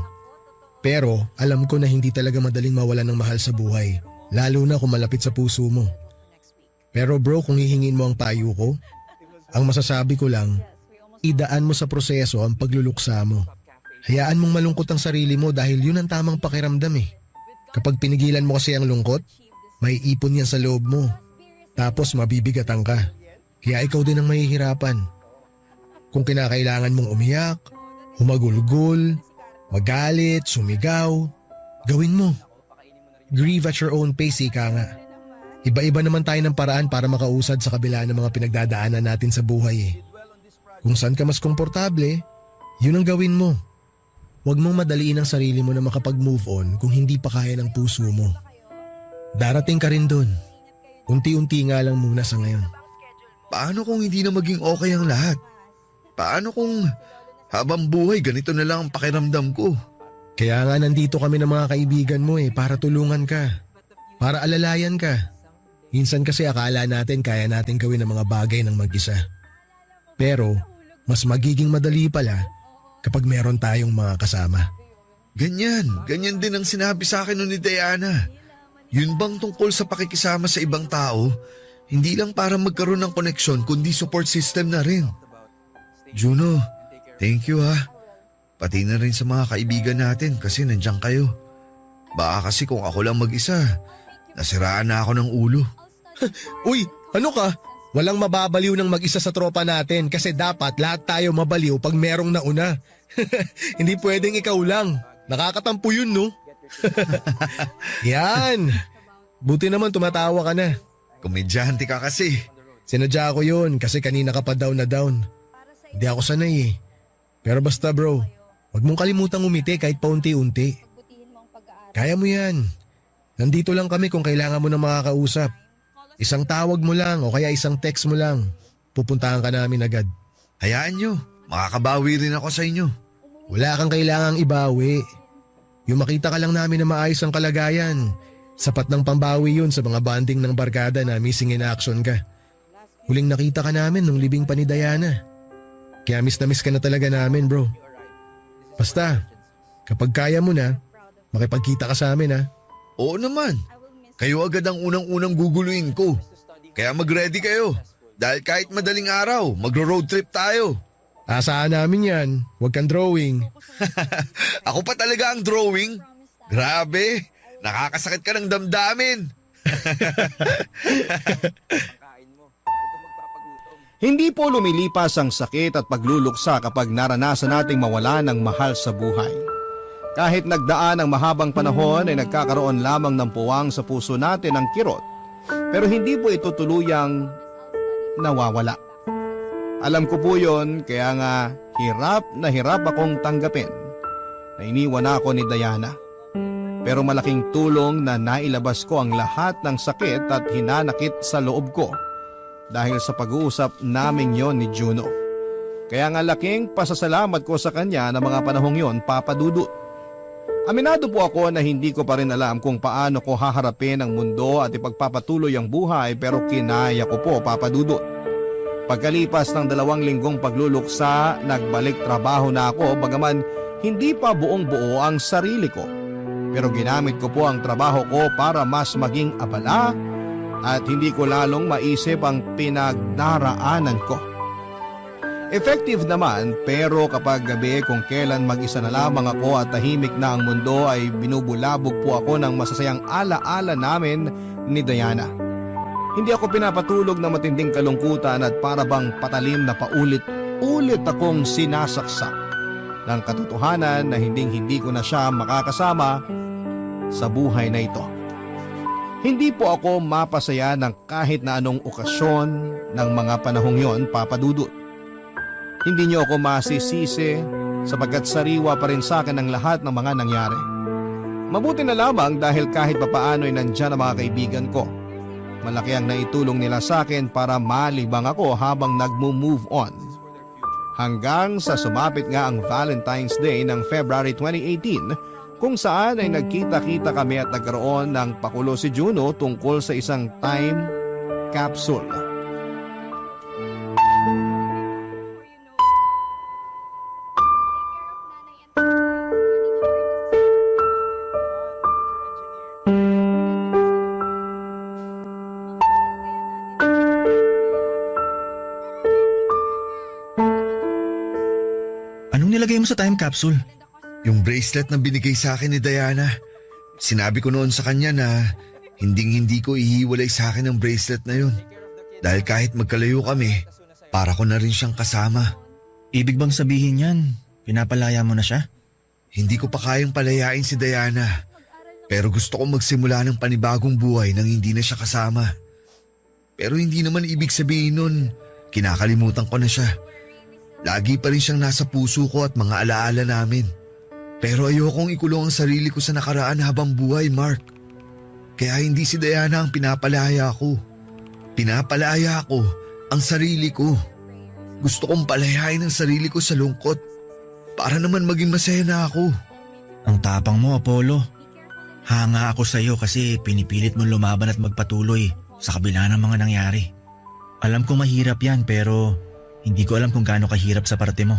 Pero alam ko na hindi talaga madaling mawalan ng mahal sa buhay, lalo na kung malapit sa puso mo. Pero bro, kung hihingin mo ang payo ko, ang masasabi ko lang, idaan mo sa proseso ang pagluluksa mo. Hayaan mong malungkot ang sarili mo dahil yun ang tamang pakiramdam eh. Kapag pinigilan mo kasi ang lungkot, may ipon yan sa loob mo. Tapos mabibigatan ka. Kaya ikaw din ang mahihirapan. Kung kinakailangan mong umiyak, humagulgol, magalit, sumigaw, gawin mo. Grieve at your own pace, ika nga. Iba-iba naman tayo ng paraan para makausad sa kabila ng mga pinagdadaanan natin sa buhay eh. Kung saan ka mas komportable, yun ang gawin mo. Huwag mong madaliin ang sarili mo na makapag-move on kung hindi pa kaya ng puso mo. Darating ka rin dun. Unti-unti nga lang muna sa ngayon. Paano kung hindi na maging okay ang lahat? Paano kung habang buhay ganito na lang ang pakiramdam ko? Kaya nga nandito kami ng mga kaibigan mo eh para tulungan ka. Para alalayan ka. Minsan kasi akala natin kaya natin gawin ang mga bagay ng mag-isa. Pero mas magiging madali pala kapag meron tayong mga kasama. Ganyan din ang sinabi sa akin nun ni Diana. Yun bang tungkol sa pakikisama sa ibang tao, Hindi lang para magkaroon ng koneksyon kundi support system na rin. Juno, thank you ha. Pati na rin sa mga kaibigan natin kasi nandiyan kayo. Baka kasi kung ako lang mag-isa, nasiraan na ako ng ulo. Uy, ano ka? Walang mababaliw ng mag-isa sa tropa natin kasi dapat lahat tayo mabaliw pag merong nauna. Hindi pwedeng ikaw lang. Nakakatampo yun, no? Yan. Buti naman tumatawa ka na. Komedyante ka kasi. Sinadya ko yun kasi kanina ka pa down na down. Hindi ako sanay eh. Pero basta bro, huwag mong kalimutang umiti kahit paunti-unti. Kaya mo yan. Nandito lang kami kung kailangan mo na makakausap. Isang tawag mo lang o kaya isang text mo lang. Pupuntahan ka namin agad. Hayaan nyo, makakabawi rin ako sa inyo. Wala kang kailangang ibawi. Yung makita ka lang namin na maayos ang kalagayan. Sapat ng pambawi yun sa mga banding ng barkada na missing in action ka. Huling nakita ka namin nung libing pa ni Diana. Kaya miss na miss ka na talaga namin bro. Basta, kapag kaya mo na, makipagkita ka sa amin ha. Oo naman. Kayo agad ang unang-unang guguluin ko. Kaya mag-ready kayo. Dahil kahit madaling araw, magro-road trip tayo. Asahan namin yan, huwag kang drawing. Ako pa talaga ang drawing. Grabe, nakakasakit ka ng damdamin. Hindi po lumilipas ang sakit at pagluluksa kapag naranasan nating mawala ng mahal sa buhay. Kahit nagdaan ang mahabang panahon ay nagkakaroon lamang ng puwang sa puso natin ang kirot, pero hindi po ito tuluyang nawawala. Alam ko po yon, kaya nga hirap akong tanggapin na iniwan ako ni Diana. Pero malaking tulong na nailabas ko ang lahat ng sakit at hinanakit sa loob ko dahil sa pag-uusap naming yon ni Juno. Kaya nga laking pasasalamat ko sa kanya na mga panahong yon, Papa Dudut. Aminado po ako na hindi ko pa rin alam kung paano ko haharapin ang mundo at ipagpapatuloy ang buhay, pero kinaya ko po, Papa Dudut. Pagkalipas ng 2 linggong pagluluksa, nagbalik trabaho na ako bagaman hindi pa buong buo ang sarili ko. Pero ginamit ko po ang trabaho ko para mas maging abala at hindi ko lalong maisip ang pinagdaraanan ko. Effective naman, pero kapag gabi kung kailan mag-isa na lamang ako at tahimik na ang mundo ay binubulabog po ako ng masasayang alaala namin ni Diana. Hindi ako pinapatulog ng matinding kalungkutan at para bang patalim na paulit-ulit akong sinasaksak ng katotohanan na hindi ko na siya makakasama sa buhay na ito. Hindi po ako mapasaya ng kahit na anong okasyon ng mga panahong yon, Papa Dudut. Hindi niyo ako masisisi sapagkat sariwa pa rin sa akin ang lahat ng mga nangyari. Mabuti na lamang dahil kahit papaano ay nandyan ang mga kaibigan ko. Malaki ang naitulong nila sa akin para malibang ako habang nagmo-move on. Hanggang sa sumapit nga ang Valentine's Day ng February 2018 kung saan ay nagkita-kita kami at nagkaroon ng pakulo si Juno tungkol sa isang time capsule. Anong nilagay mo sa time capsule? Yung bracelet na binigay sa akin ni Diana. Sinabi ko noon sa kanya na hindi ko ihiwalay sa akin ang bracelet na yun. Dahil kahit magkalayo kami, para ko na rin siyang kasama. Ibig bang sabihin yan, pinapalaya mo na siya? Hindi ko pa kayang palayain si Diana. Pero gusto kong magsimula ng panibagong buhay nang hindi na siya kasama. Pero hindi naman ibig sabihin nun, kinakalimutan ko na siya. Lagi pa rin siyang nasa puso ko at mga alaala namin. Pero ayokong ikulong ang sarili ko sa nakaraan habang buhay, Mark. Kaya hindi si Diana ang pinapalaya ko. Pinapalaya ko ang sarili ko. Gusto kong palayain ang sarili ko sa lungkot para naman maging masaya na ako. Ang tapang mo, Apollo. Hanga ako sa iyo kasi pinipilit mong lumaban at magpatuloy sa kabila ng mga nangyari. Alam kong mahirap yan pero hindi ko alam kung gaano kahirap sa parte mo.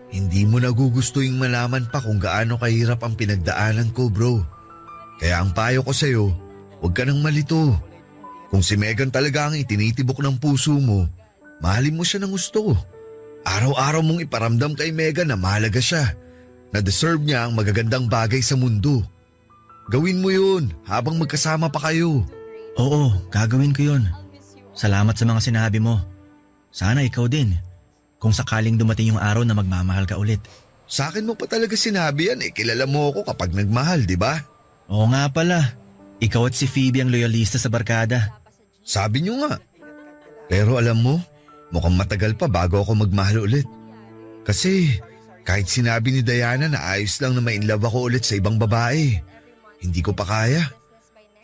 Hindi mo nagugustuhin malaman pa kung gaano kahirap ang pinagdaanan ko, bro. Kaya ang payo ko sa'yo, huwag ka nang malito. Kung si Megan talaga ang itinitibok ng puso mo, mahalin mo siya ng gusto. Araw-araw mong iparamdam kay Megan na mahalaga siya, na deserve niya ang magagandang bagay sa mundo. Gawin mo yun habang magkasama pa kayo. Oo, gagawin ko yun. Salamat sa mga sinabi mo. Sana ikaw din. Kung sakaling dumating yung araw na magmamahal ka ulit. Sa akin mo pa talaga sinabi yan, kilala mo ako kapag nagmahal, di ba? Oo nga pala. Ikaw at si Phoebe ang loyalista sa barkada. Sabi niyo nga. Pero alam mo, mukhang matagal pa bago ako magmahal ulit. Kasi kahit sinabi ni Diana na ayos lang na ma-inlove ako ulit sa ibang babae, hindi ko pa kaya.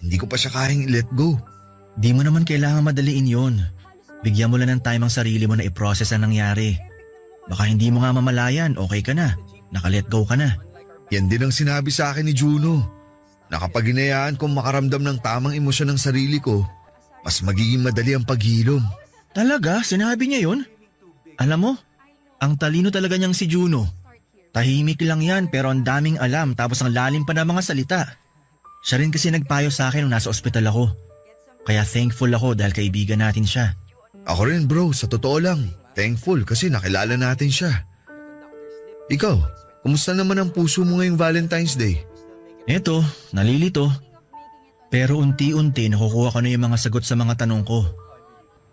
Hindi ko pa siya kayang i-let go. Di mo naman kailangan madaliin yun. Bigyan mo lang ng time ang sarili mo na i-process ang nangyari. Baka hindi mo nga mamalayan, okay ka na. Naka-let go ka na. Yan din ang sinabi sa akin ni Juno. Na kapag hinayaan kong makaramdam ng tamang emosyon ng sarili ko, mas magiging madali ang paghilom. Talaga? Sinabi niya yun? Alam mo, ang talino talaga niyang si Juno. Tahimik lang yan pero ang daming alam tapos ang lalim pa ng mga salita. Siya rin kasi nagpayo sa akin nung nasa ospital ako. Kaya thankful ako dahil kaibigan natin siya. Ako rin bro, sa totoo lang. Thankful kasi nakilala natin siya. Ikaw, kumusta naman ang puso mo ngayong Valentine's Day? Eto, nalilito. Pero unti-unti nakukuha ko na yung mga sagot sa mga tanong ko.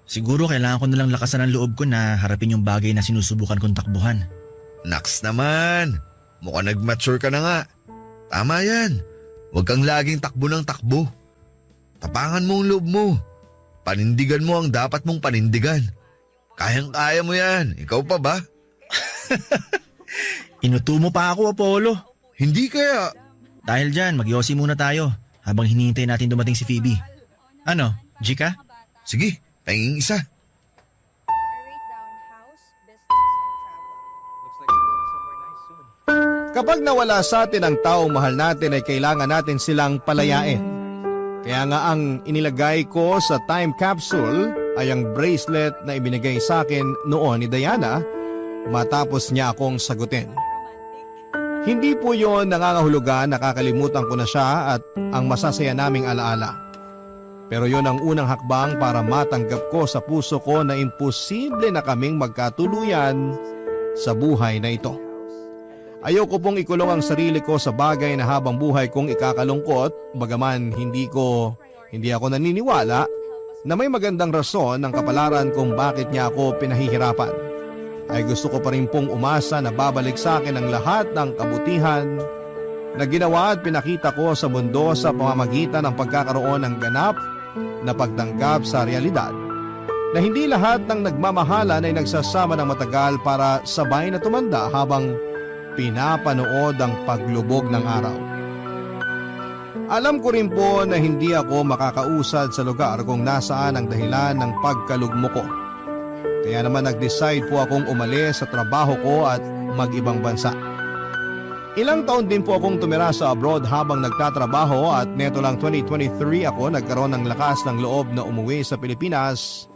Siguro kailangan ko nalang lakasan ang loob ko na harapin yung bagay na sinusubukan kong takbuhan. Naks naman, mukhang nag-mature ka na nga. Tama yan, huwag kang laging takbo ng takbo. Tapangan mo ang loob mo. Panindigan mo ang dapat mong panindigan. Kayang-kaya mo yan, ikaw pa ba? Inuto mo pa ako, Apollo. Hindi kaya. Dahil dyan, magyosi muna tayo habang hinihintay natin dumating si Phoebe. Ano, Jika? Sige, tanging isa. Kapag nawala sa atin ang taong mahal natin ay kailangan natin silang palayain. Kaya nga ang inilagay ko sa time capsule ay ang bracelet na ibinigay sa akin noon ni Diana matapos niya akong sagutin. Hindi po yon nangangahulugan, nakakalimutan ko na siya at ang masasaya naming alaala. Pero yon ang unang hakbang para matanggap ko sa puso ko na imposible na kaming magkatuluyan sa buhay na ito. Ayoko pong ikulong ang sarili ko sa bagay na habang buhay kong ikakalungkot, bagaman hindi ako naniniwala na may magandang rason ng kapalaran kung bakit niya ako pinahihirapan. Ay gusto ko pa rin pong umasa na babalik sa akin ang lahat ng kabutihan na ginawa at pinakita ko sa mundo sa pamamagitan ng pagkakaroon ng ganap na pagtanggap sa realidad. Na hindi lahat ng nagmamahalan ay nagsasama ng matagal para sabay na tumanda habang pinapanood ang paglubog ng araw. Alam ko rin po na hindi ako makakausad sa lugar kung nasaan ang dahilan ng pagkalugmo ko. Kaya naman nag-decide po akong umalis sa trabaho ko at mag-ibang bansa. Ilang taon din po akong tumira sa abroad habang nagtatrabaho at neto lang 2023 ako nagkaroon ng lakas ng loob na umuwi sa Pilipinas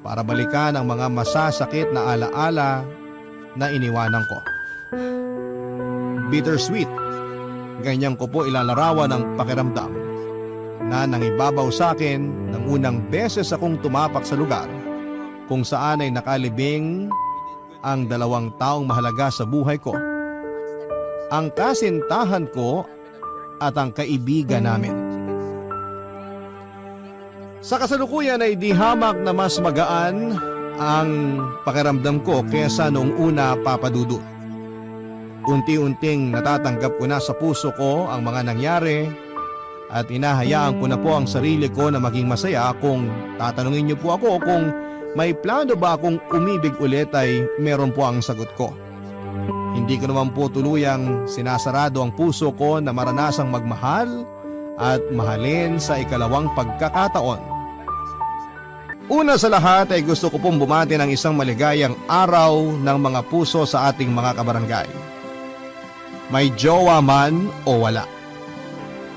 para balikan ang mga masasakit na alaala na iniwanan ko. Bittersweet, ganyan ko po ilalarawan ang pakiramdam na nangibabaw sa akin ng unang beses akong tumapak sa lugar kung saan ay nakalibing ang dalawang taong mahalaga sa buhay ko. Ang kasintahan ko at ang kaibigan namin. Sa kasalukuyan ay di hamak na mas magaan ang pakiramdam ko kesa noong una, Papa Dudut. Unti-unting natatanggap ko na sa puso ko ang mga nangyari at inahayaan ko na po ang sarili ko na maging masaya. Kung tatanungin niyo po ako kung may plano ba akong umibig ulit ay meron po ang sagot ko. Hindi ko naman po tuluyang sinasarado ang puso ko na maranasang magmahal at mahalin sa ikalawang pagkakataon. Una sa lahat ay gusto ko pong bumati ng isang maligayang araw ng mga puso sa ating mga kabarangay. May jowa man o wala.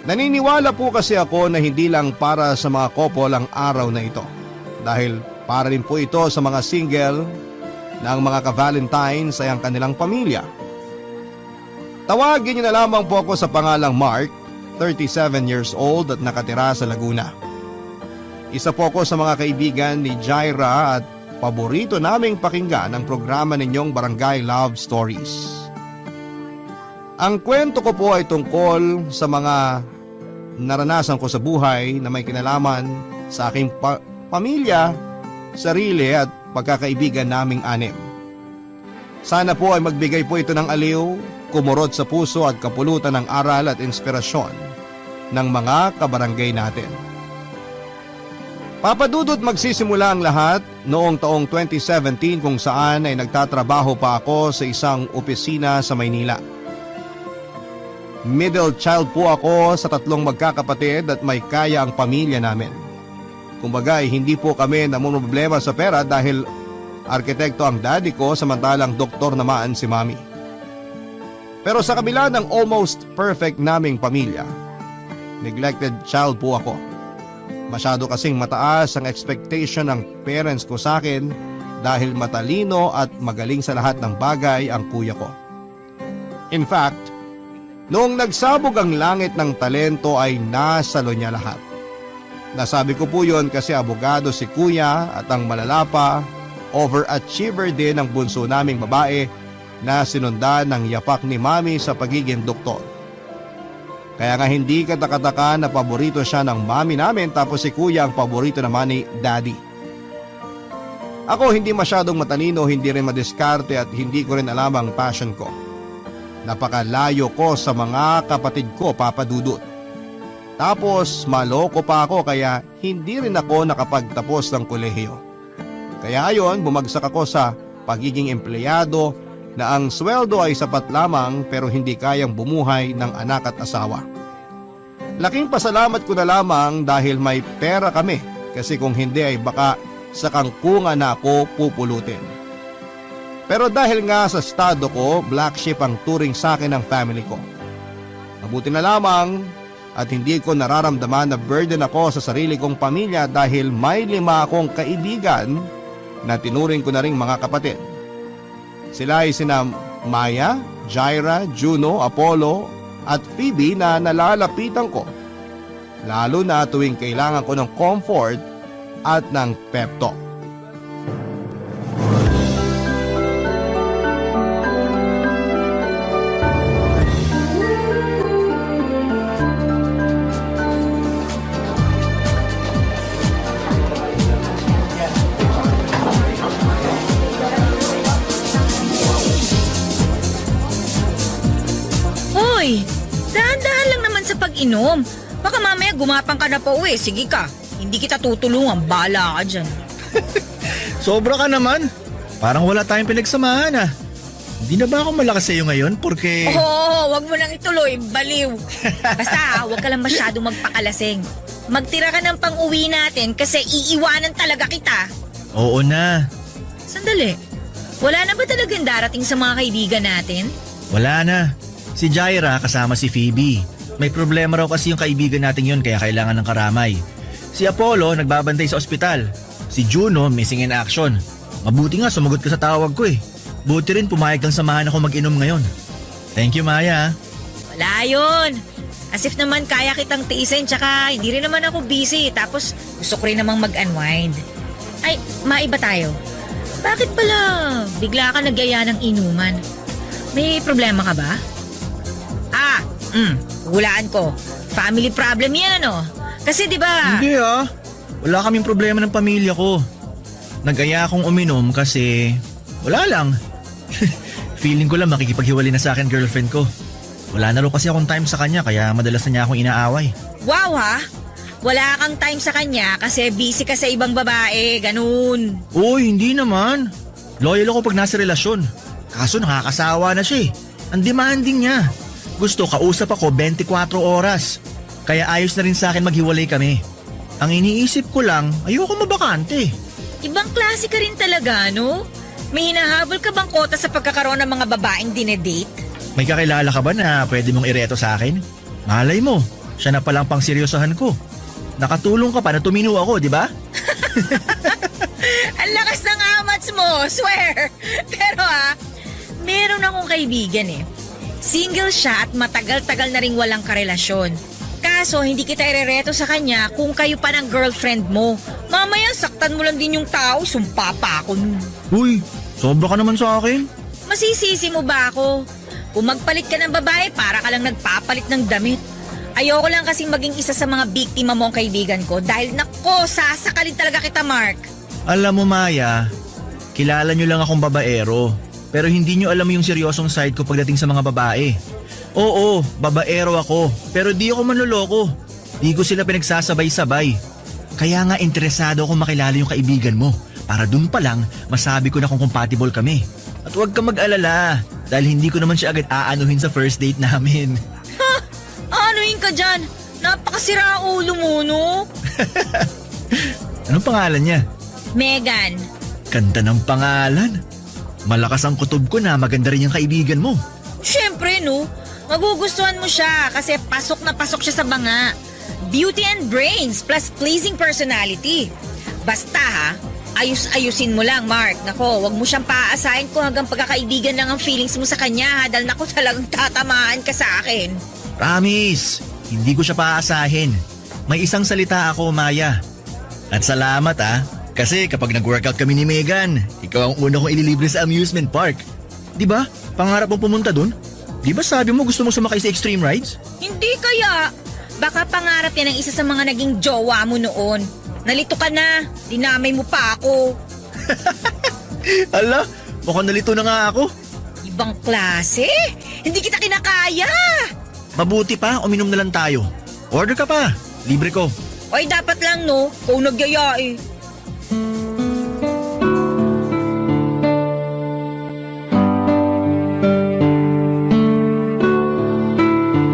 Naniniwala po kasi ako na hindi lang para sa mga couple ang araw na ito. Dahil para rin po ito sa mga single na ang mga ka-Valentines ay ang kanilang pamilya. Tawagin niyo na lamang po ako sa pangalang Mark, 37 years old at nakatira sa Laguna. Isa po ako sa mga kaibigan ni Jaira at paborito naming pakinggan ang programa ninyong Barangay Love Stories. Ang kwento ko po ay tungkol sa mga naranasan ko sa buhay na may kinalaman sa aking pamilya, sarili at pagkakaibigan naming anim. Sana po ay magbigay po ito ng aliw, kumurot sa puso at kapulutan ng aral at inspirasyon ng mga kabarangay natin. Papadudot magsisimula ang lahat noong taong 2017 kung saan ay nagtatrabaho pa ako sa isang opisina sa Maynila. Middle child po ako sa 3 magkakapatid at may kaya ang pamilya namin. Kumbaga hindi po kami namumroblema sa pera dahil arkitekto ang daddy ko samantalang doktor naman si mami. Pero sa kabila ng almost perfect naming pamilya, neglected child po ako. Masyado kasing mataas ang expectation ng parents ko sa akin dahil matalino at magaling sa lahat ng bagay ang kuya ko. In fact, noong nagsabog ang langit ng talento ay nasalo niya lahat. Nasabi ko po yun kasi abogado si kuya at ang malala pa, overachiever din ang bunso naming babae na sinundan ng yapak ni mami sa pagiging doktor. Kaya nga hindi katakataka na paborito siya ng mami namin tapos si kuya ang paborito naman ni daddy. Ako hindi masyadong matalino, hindi rin madiskarte at hindi ko rin alam ang passion ko. Napakalayo ko sa mga kapatid ko, Papa Dudut. Tapos maloko pa ako kaya hindi rin ako nakapagtapos ng kolehiyo. Kaya ayon bumagsak ako sa pagiging empleyado na ang sweldo ay sapat lamang pero hindi kayang bumuhay ng anak at asawa. Laking pasalamat ko na lamang dahil may pera kami kasi kung hindi ay baka sa kangkungan na ako pupulutin. Pero dahil nga sa estado ko, black sheep ang turing sa akin ng family ko. Mabuti na lamang at hindi ko nararamdaman na burden ako sa sarili kong pamilya dahil may 5 akong kaibigan na tinuring ko na ring mga kapatid. Sila ay sina Maya, Jaira, Juno, Apollo at Phoebe na nalalapitan ko. Lalo na tuwing kailangan ko ng comfort at ng pep talk. Hoy, dahan-dahan lang naman sa pag-inom. Baka mamaya gumapang ka na pa uwi. Sige ka, hindi kita tutulungan. Bahala ka dyan. Sobra ka naman. Parang wala tayong pinagsamahan ah. Hindi na ba ako malakas sa'yo ngayon porque... Oo, wag mo nang ituloy. Baliw. Basta, wag ka lang masyadong magpakalasing. Magtira ka ng pang-uwi natin kasi iiwanan talaga kita. Oo na. Sandali. Wala na ba talagang darating sa mga kaibigan natin? Wala na. Si Jaira kasama si Phoebe. May problema raw kasi yung kaibigan natin yun kaya kailangan ng karamay. Si Apollo nagbabantay sa ospital. Si Juno missing in action. Mabuti nga sumagot ka sa tawag ko eh. Buti rin pumayag kang samahan ako mag-inom ngayon. Thank you, Maya. Wala yun. As if naman kaya kitang tiisin tsaka hindi rin naman ako busy. Tapos gusto ko rin namang mag-unwind. Ay, maiba tayo. Bakit pala bigla ka nagyaya ng inuman? May problema ka ba? Hulaan ko. Family problem yan, oh. Kasi di ba? Hindi ah. Wala kaming problema ng pamilya ko. Nag-aya akong uminom kasi wala lang. Feeling ko lang makikipaghiwalay na sa akin girlfriend ko. Wala na rin kasi akong time sa kanya kaya madalas na niya akong inaaway. Wow ha? Wala kang time sa kanya kasi busy ka sa ibang babae, ganun. Uy, hindi naman. Loyal ako pag nasa relasyon. Kaso nakakasawa na siya eh. Ang demanding niya. Gusto kausap ako 24 oras. Kaya ayos na rin sa akin maghiwalay kami. Ang iniisip ko lang, ayoko mabakante. Ibang klase ka rin talaga, no? May hinahabol ka bang kota sa pagkakaroon ng mga babaeng dinedate? May kakilala ka ba na pwede mong ireto sa akin? Malay mo, siya na palang pang seryosohan ko. Nakatulong ka pa na tumino ako, di ba? Ang lakas ng amats mo, swear! Pero meron akong kaibigan eh. Single siya at matagal-tagal na ring walang karelasyon. Kaso hindi kita irereto sa kanya kung kayo pa ng girlfriend mo. Mamaya saktan mo lang din yung tao, sumpa pa ako nun. Uy, sobra ka naman sa akin. Masisisi mo ba ako? Kung magpalit ka ng babae, para ka lang nagpapalit ng damit. Ayoko lang kasing maging isa sa mga biktima mo ang kaibigan ko dahil nako, sasakalin talaga kita, Mark. Alam mo Maya, kilala nyo lang akong babaero. Pero hindi nyo alam yung seryosong side ko pagdating sa mga babae. Oo, babaero ako. Pero di ako manloloko. Di ko sila pinagsasabay-sabay. Kaya nga interesado akong makilala yung kaibigan mo. Para dun pa lang, masabi ko na kung compatible kami. At huwag ka mag-alala. Dahil hindi ko naman siya agad aanuhin sa first date namin. Ha? Anuhin ka dyan? Napakasira ulo mo, no? Anong pangalan niya? Megan. Ganda ng pangalan. Malakas ang kutob ko na maganda rin yung kaibigan mo. Siyempre, no? Magugustuhan mo siya kasi pasok na pasok siya sa banga. Beauty and brains plus pleasing personality. Basta ha, ayus-ayusin mo lang, Mark. Nako, wag mo siyang paaasahin kung hanggang pagkakaibigan lang ang feelings mo sa kanya ha, dahil nako talagang tatamaan ka sa akin. Promise, hindi ko siya paaasahin. May isang salita ako, Maya. At salamat kasi kapag nag-workout kami ni Megan, ikaw ang una kong ililibre sa amusement park. Di ba? Pangarap mong pumunta dun? Di ba sabi mo gusto mong sumakay sa extreme rides? Hindi kaya. Baka pangarap yan ng isa sa mga naging jowa mo noon. Nalito ka na, dinamay mo pa ako. Ala, mukhang nalito na nga ako. Ibang klase? Hindi kita kinakaya. Mabuti pa, uminom na lang tayo. Order ka pa, libre ko. Oy, dapat lang no, kung nagyaya eh.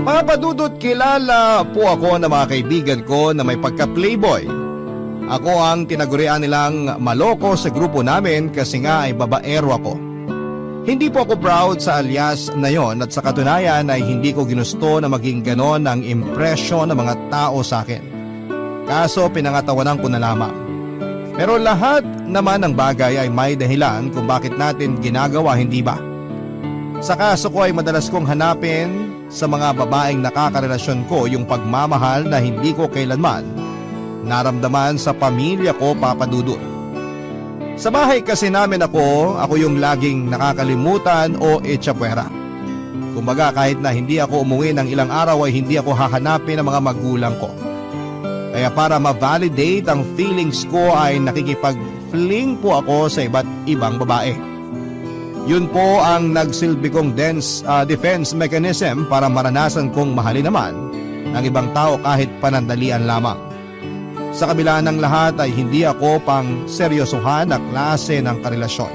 Papadudot, kilala po ako ng mga kaibigan ko na may pagka-playboy. Ako ang tinagurian nilang maloko sa grupo namin kasi nga ay babaero ako. Hindi po ako proud sa alias na yon at sa katunayan ay hindi ko ginusto na maging ganon ang impresyon ng mga tao sa akin. Kaso pinangatawanan ko na lamang. Pero lahat naman ng bagay ay may dahilan kung bakit natin ginagawa, hindi ba? Sa kaso ko ay madalas kong hanapin sa mga babaeng nakakarelasyon ko yung pagmamahal na hindi ko kailanman naramdaman sa pamilya ko, Papa Dudut. Sa bahay kasi namin ako yung laging nakakalimutan o etsapuera. Kumbaga kahit na hindi ako umuwi ng ilang araw ay hindi ako hahanapin ng mga magulang ko. Kaya para ma-validate ang feelings ko ay nakikipag-fling po ako sa iba't ibang babae. Yun po ang nagsilbi kong defense mechanism para maranasan kong mahalin naman ng ibang tao kahit panandalian lamang. Sa kabila ng lahat ay hindi ako pang seryosohan na klase ng karelasyon.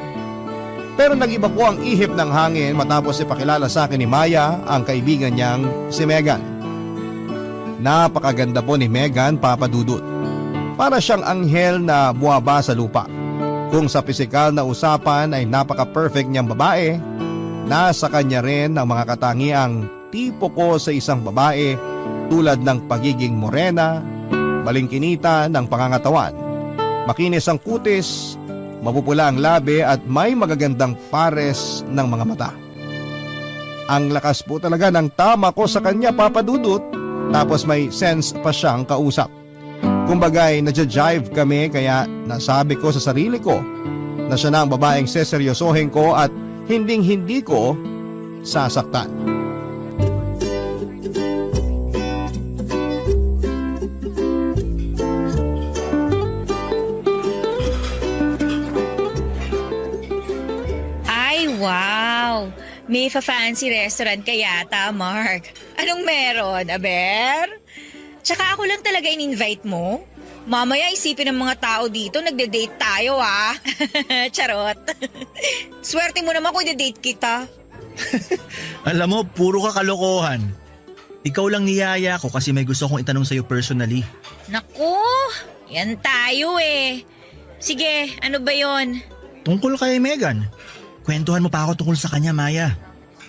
Pero nag-iba po ang ihip ng hangin matapos ipakilala sa akin ni Maya ang kaibigan niyang si Megan. Napakaganda po ni Megan, Papa Dudut. Para siyang anghel na buwaba sa lupa. Kung sa pisikal na usapan ay napaka-perfect niyang babae, nasa kanya rin ang mga katangiang tipo ko sa isang babae tulad ng pagiging morena, balingkinita ng pangangatawan, makinis ang kutis, mapupula ang labi at may magagandang pares ng mga mata. Ang lakas po talaga ng tama ko sa kanya, Papa Dudut, tapos may sense pa siyang kausap. Kumbagay, nadja-jive kami kaya nasabi ko sa sarili ko na siya na ang babaeng seseryosohin ko at hinding-hindi ko sasaktan. Ay, wow! May fa-fancy restaurant ka yata, Mark. Anong meron, Aber? Tsaka ako lang talaga in-invite mo? Mamaya isipin ng mga tao dito, nagde-date tayo Charot. Swerte mo naman kung i-date kita. Alam mo, puro ka kalokohan. Ikaw lang niyaya ko kasi may gusto kong itanong sa'yo personally. Naku, yan tayo eh. Sige, ano ba yon? Tungkol kay Megan. Kwentuhan mo pa ako tungkol sa kanya, Maya.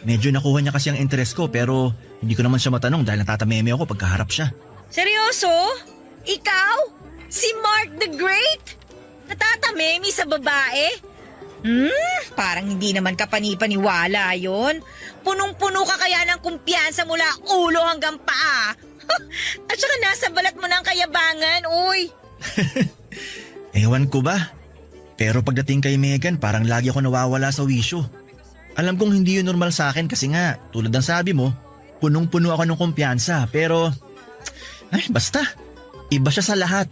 Medyo nakuha niya kasi ang interest ko pero hindi ko naman siya matanong dahil natatameme ako pagkaharap siya. Seryoso? Ikaw? Si Mark the Great? Natatamemi sa babae? Parang hindi naman kapanipaniwala yon. Punong-puno ka kaya ng kumpiyansa mula ulo hanggang paa. At saka nasa balat mo ng kayabangan, uy. Ewan ko ba? Pero pagdating kay Megan, parang lagi ako nawawala sa wisyo. Alam kong hindi yun normal sa akin kasi nga, tulad ng sabi mo, punong-puno ako ng kumpiyansa. Pero, basta. Iba siya sa lahat.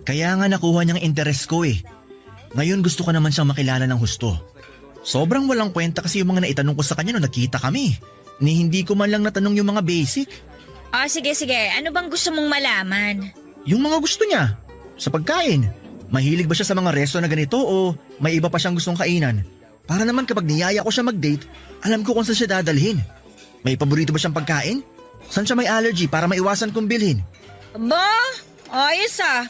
Kaya nga nakuha niyang interes ko eh. Ngayon gusto ko naman siyang makilala ng husto. Sobrang walang kwenta kasi yung mga naitanong ko sa kanya nung nagkita kami. Ni hindi ko man lang natanong yung mga basic. Sige. Ano bang gusto mong malaman? Yung mga gusto niya. Sa pagkain. Mahilig ba siya sa mga resto na ganito o may iba pa siyang gustong kainan? Para naman kapag niyaya ko siya mag-date, alam ko kung saan siya dadalhin. May paborito ba siyang pagkain? Saan siya may allergy para maiwasan kong bilhin? Ba? Ayos ah.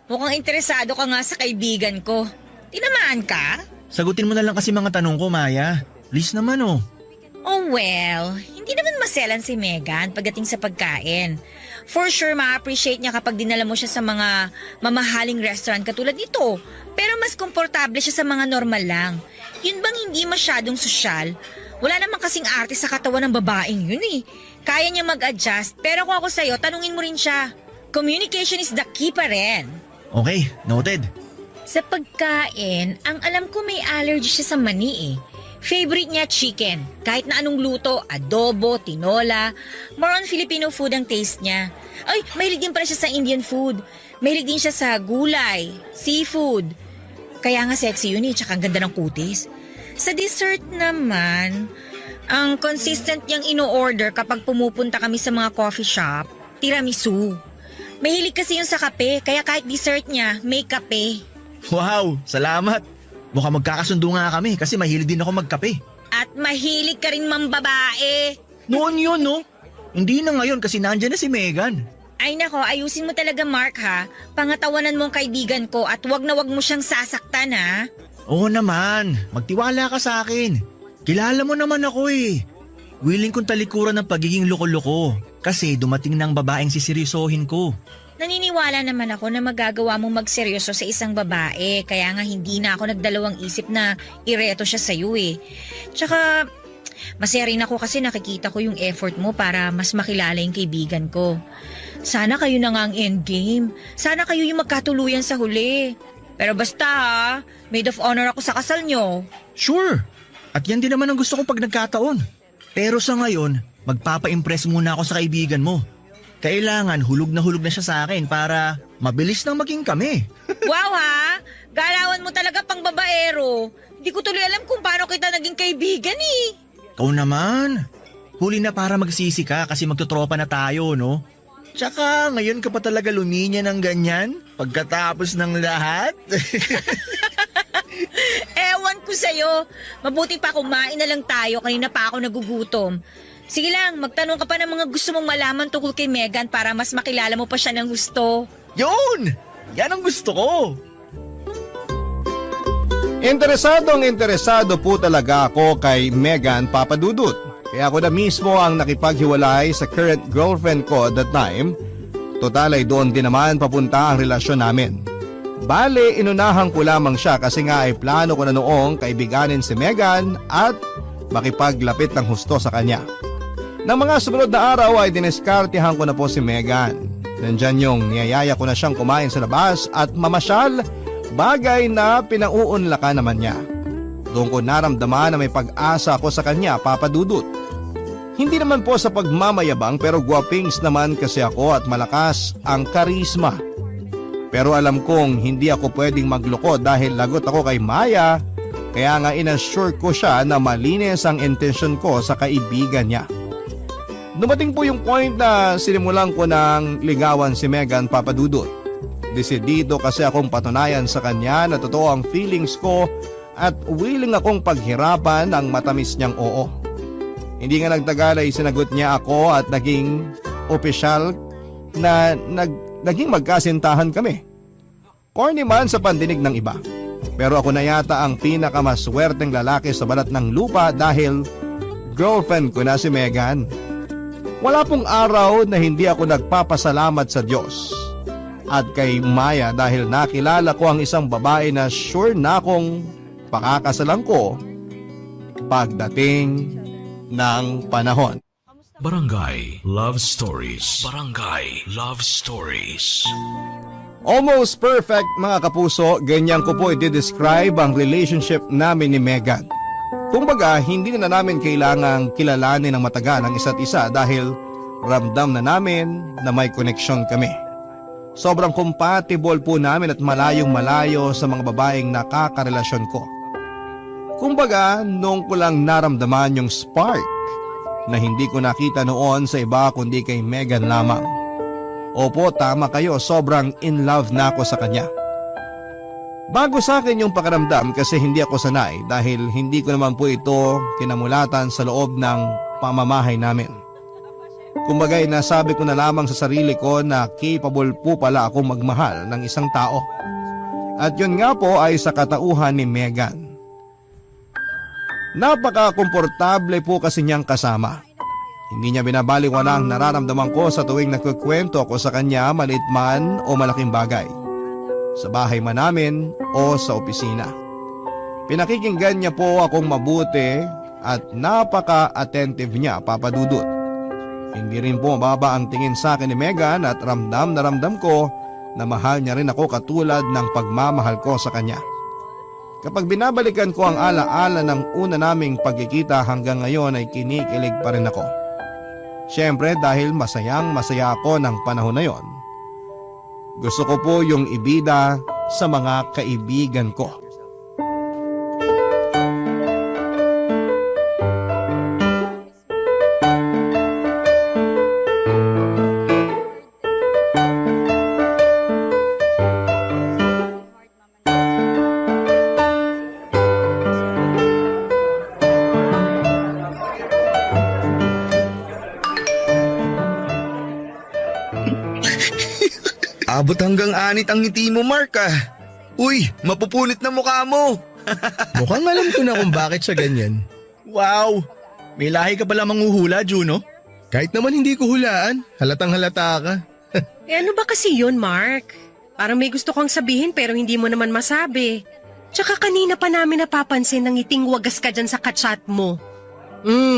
Mukhang interesado ka nga sa kaibigan ko. Tinamaan ka? Sagutin mo na lang kasi mga tanong ko, Maya. Please naman oh. Oh well, hindi naman maselan si Megan pagdating sa pagkain. For sure, ma-appreciate niya kapag dinala mo siya sa mga mamahaling restaurant katulad nito. Pero mas komportable siya sa mga normal lang. Yun bang hindi masyadong sosyal? Wala naman kasing arte sa katawan ng babaeng yun eh. Kaya niya mag-adjust, pero kung ako sa'yo, tanungin mo rin siya. Communication is the key pa rin. Okay, noted. Sa pagkain, ang alam ko may allergy siya sa mani eh. Favorite niya chicken. Kahit na anong luto, adobo, tinola. More on Filipino food ang taste niya. Ay, mahilig din pala siya sa Indian food. Mahilig din siya sa gulay, seafood. Kaya nga sexy yun eh, tsaka ang ganda ng kutis. Sa dessert naman, ang consistent niyang ino-order kapag pumupunta kami sa mga coffee shop, tiramisu. Mahilig kasi yun sa kape, kaya kahit dessert niya, may kape. Wow, salamat. Mukhang magkakasundo nga kami kasi mahilig din ako magkape. At mahilig ka rin mambabae. Noon yun, no? Hindi na ngayon kasi nandyan na si Megan. Ay nako, ayusin mo talaga Mark ha. Pangatawanan mo ang kaibigan ko at wag na wag mo siyang sasaktan ha. Oo naman, magtiwala ka sa akin. Kilala mo naman ako eh. Willing kong talikuran ng pagiging loko-loko kasi dumating na ang babaeng siseryosohin ko. Naniniwala naman ako na magagawa mong magseryoso sa isang babae kaya nga hindi na ako nagdalawang isip na ireto siya sa'yo eh. Tsaka masaya rin ako kasi nakikita ko yung effort mo para mas makilala yung kaibigan ko. Sana kayo na nga ang endgame. Sana kayo yung magkatuluyan sa huli. Pero basta ha, maid of honor ako sa kasal nyo. Sure, at yan din naman ang gusto ko pag nagkataon. Pero sa ngayon, magpapa-impress muna ako sa kaibigan mo. Kailangan hulog na siya sa akin para mabilis nang maging kami. Wow ha, galawan mo talaga pang babaero. Hindi ko tuloy alam kung paano kita naging kaibigan eh. Ikaw naman, huli na para magsisi ka kasi magtutropa na tayo, no? Tsaka ngayon ka pa talaga luminya ng ganyan pagkatapos ng lahat. Ewan ko sa'yo. Mabuti pa kumain na lang tayo, kanina pa ako nagugutom. Sige lang, magtanong ka pa ng mga gusto mong malaman tungkol kay Megan para mas makilala mo pa siya ng gusto. Yun! Yan ang gusto ko! Interesado po talaga ako kay Megan Papadudut. Kaya ako na mismo ang nakipaghiwalay sa current girlfriend ko at that time. Total ay doon din naman papunta ang relasyon namin. Bale, inunahan ko lamang siya kasi nga ay plano ko na noong kaibiganin si Megan at makipaglapit ng husto sa kanya. Nang mga sumunod na araw ay dineskartihan ko na po si Megan. Nandyan yung niyayaya ko na siyang kumain sa labas at mamasyal, bagay na pinauunlakan naman niya. Doon ko naramdaman na may pag-asa ako sa kanya, Papadudut. Hindi naman po sa pagmamayabang pero guwapings naman kasi ako at malakas ang karisma. Pero alam kong hindi ako pwedeng magloko dahil lagot ako kay Maya, kaya nga inassure ko siya na malinis ang intensyon ko sa kaibigan niya. Dumating po yung point na sinimulan ko ng ligawan si Megan, Papadudut. Desidido kasi akong patunayan sa kanya na totoo ang feelings ko at willing akong paghirapan ang matamis niyang oo. Hindi nga nagtagal ay sinagot niya ako at naging opisyal na naging magkasintahan kami. Corny man sa pandinig ng iba. Pero ako na yata ang pinakamaswerteng lalaki sa balat ng lupa dahil girlfriend ko na si Megan. Wala pong araw na hindi ako nagpapasalamat sa Diyos at kay Maya dahil nakilala ko ang isang babae na sure na akong pakakasalan ko pagdating ng panahon. Barangay Love Stories. Barangay Love Stories. Almost perfect mga kapuso, ganyan ko po i-describe ang relationship namin ni Megan. Kumbaga, hindi na namin kailangang kilalanin ng matagal ang isa't isa dahil ramdam na namin na may koneksyon kami. Sobrang compatible po namin at malayong malayo sa mga babaeng nakakarelasyon ko. Kumbaga, noong ko lang naramdaman yung spark na hindi ko nakita noon sa iba kundi kay Megan lamang. Opo, tama kayo, sobrang in love na ako sa kanya. Bago sa akin yung pakiramdam kasi hindi ako sanay dahil hindi ko naman po ito kinamulatan sa loob ng pamamahay namin. Kumbaga, nasabi ko na lamang sa sarili ko na capable po pala akong magmahal ng isang tao. At yun nga po ay sa katauhan ni Megan. Napaka-komportable po kasi niyang kasama. Hindi niya binabaliwala ang nararamdaman ko sa tuwing nagkukwento ako sa kanya, maliit man o malaking bagay. Sa bahay man namin o sa opisina. Pinakikinggan niya po akong mabuti at napaka-attentive niya, Papa Dudut. Hindi rin po mababa ang tingin sa akin ni Megan at ramdam na ramdam ko na mahal niya rin ako katulad ng pagmamahal ko sa kanya. Kapag binabalikan ko ang alaala ng una naming pagkikita hanggang ngayon ay kinikilig pa rin ako. Siyempre dahil masaya ako ng panahon na yon. Gusto ko po yung ibida sa mga kaibigan ko. Abot hanggang anit ang ngiti mo, Mark ah. Uy, mapupunit na mukha mo. Mukhang alam ko na kung bakit siya ganyan. Wow! May lahi ka pala manghuhula, Juno. Kahit naman hindi ko hulaan, halatang halata ka. Eh ano ba kasi yun, Mark? Parang may gusto kang sabihin pero hindi mo naman masabi. Tsaka kanina pa namin napapansin ng ngiting wagas ka dyan sa kachat mo.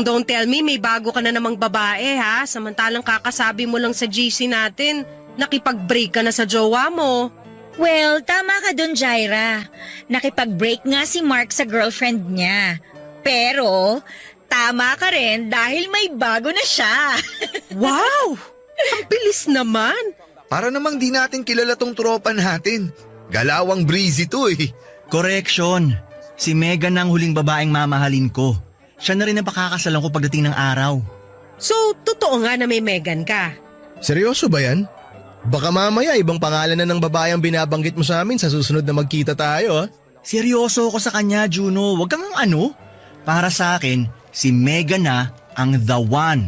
Don't tell me may bago ka na namang babae ha, samantalang kakasabi mo lang sa GC natin, nakipag-break ka na sa jowa mo. Well, tama ka dun, Jaira. Nakipag-break nga si Mark sa girlfriend niya. Pero, tama ka rin dahil may bago na siya. Wow! Ang bilis naman! Para namang di natin kilala tong tropa natin. Galawang breezy to eh. Correction. Si Megan ang huling babaeng mamahalin ko. Siya na rin ang pakakasalan ko pagdating ng araw. So, totoo nga na may Megan ka. Seryoso ba yan? Baka mamaya ibang pangalan na ng babae ang binabanggit mo sa amin sa susunod na magkita tayo ha? Seryoso ako sa kanya, Juno. Huwag kang ano. Para sa akin, si Megan na ang the one.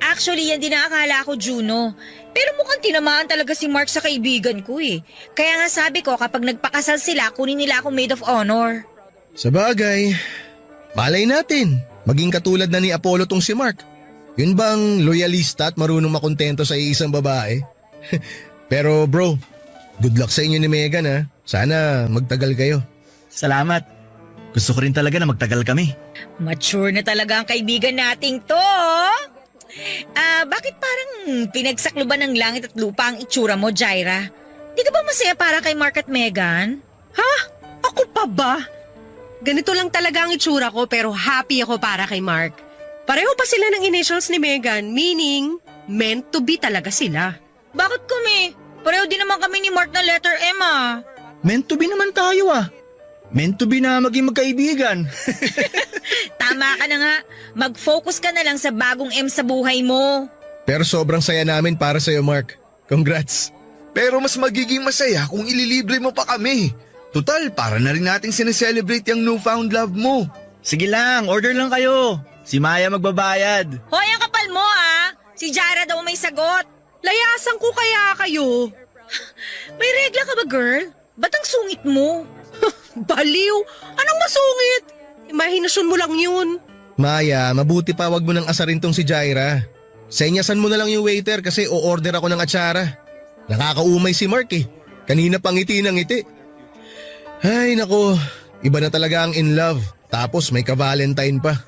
Actually, yan din ang akala ko, Juno. Pero mukhang tinamaan talaga si Mark sa kaibigan ko eh. Kaya nga sabi ko, kapag nagpakasal sila, kunin nila akong maid of honor. Sa bagay, malay natin. Maging katulad na ni Apollo tong si Mark. Yun bang loyalista at marunong makontento sa isang babae? Pero bro, good luck sa inyo ni Megan ha. Sana magtagal kayo. Salamat. Gusto ko rin talaga na magtagal kami. Mature na talaga ang kaibigan nating to. Bakit parang pinagsakluban ng langit at lupa ang itsura mo, Jaira? Di ka ba masaya para kay Mark at Megan? Ha? Ako pa ba? Ganito lang talaga ang itsura ko pero happy ako para kay Mark. Pareho pa sila ng initials ni Megan, meaning meant to be talaga sila. Bakit kami? Pareho din naman kami ni Mark na letter M ah. Meant to be naman tayo ah. Meant to be na maging magkaibigan. Tama ka na nga. Mag-focus ka na lang sa bagong M sa buhay mo. Pero sobrang saya namin para sa'yo Mark. Congrats. Pero mas magiging masaya kung ililibre mo pa kami. Total, para na rin nating sineselebrate yung newfound love mo. Sige lang, order lang kayo. Si Maya magbabayad. Hoy, ang kapal mo ah. Si Jaira daw may sagot. Layasan ko kaya kayo. May regla ka ba, girl? Ba't ang sungit mo? Baliw! Anong masungit? Imahinasyon mo lang yun. Maya, mabuti pa wag mo nang asarin tong si Jaira. Senyasan mo na lang yung waiter kasi o-order ako ng atsara. Nakakaumay si Mark eh. Kanina pang ngiti ng ngiti. Ay nako, iba na talaga ang in love. Tapos may ka-Valentine pa.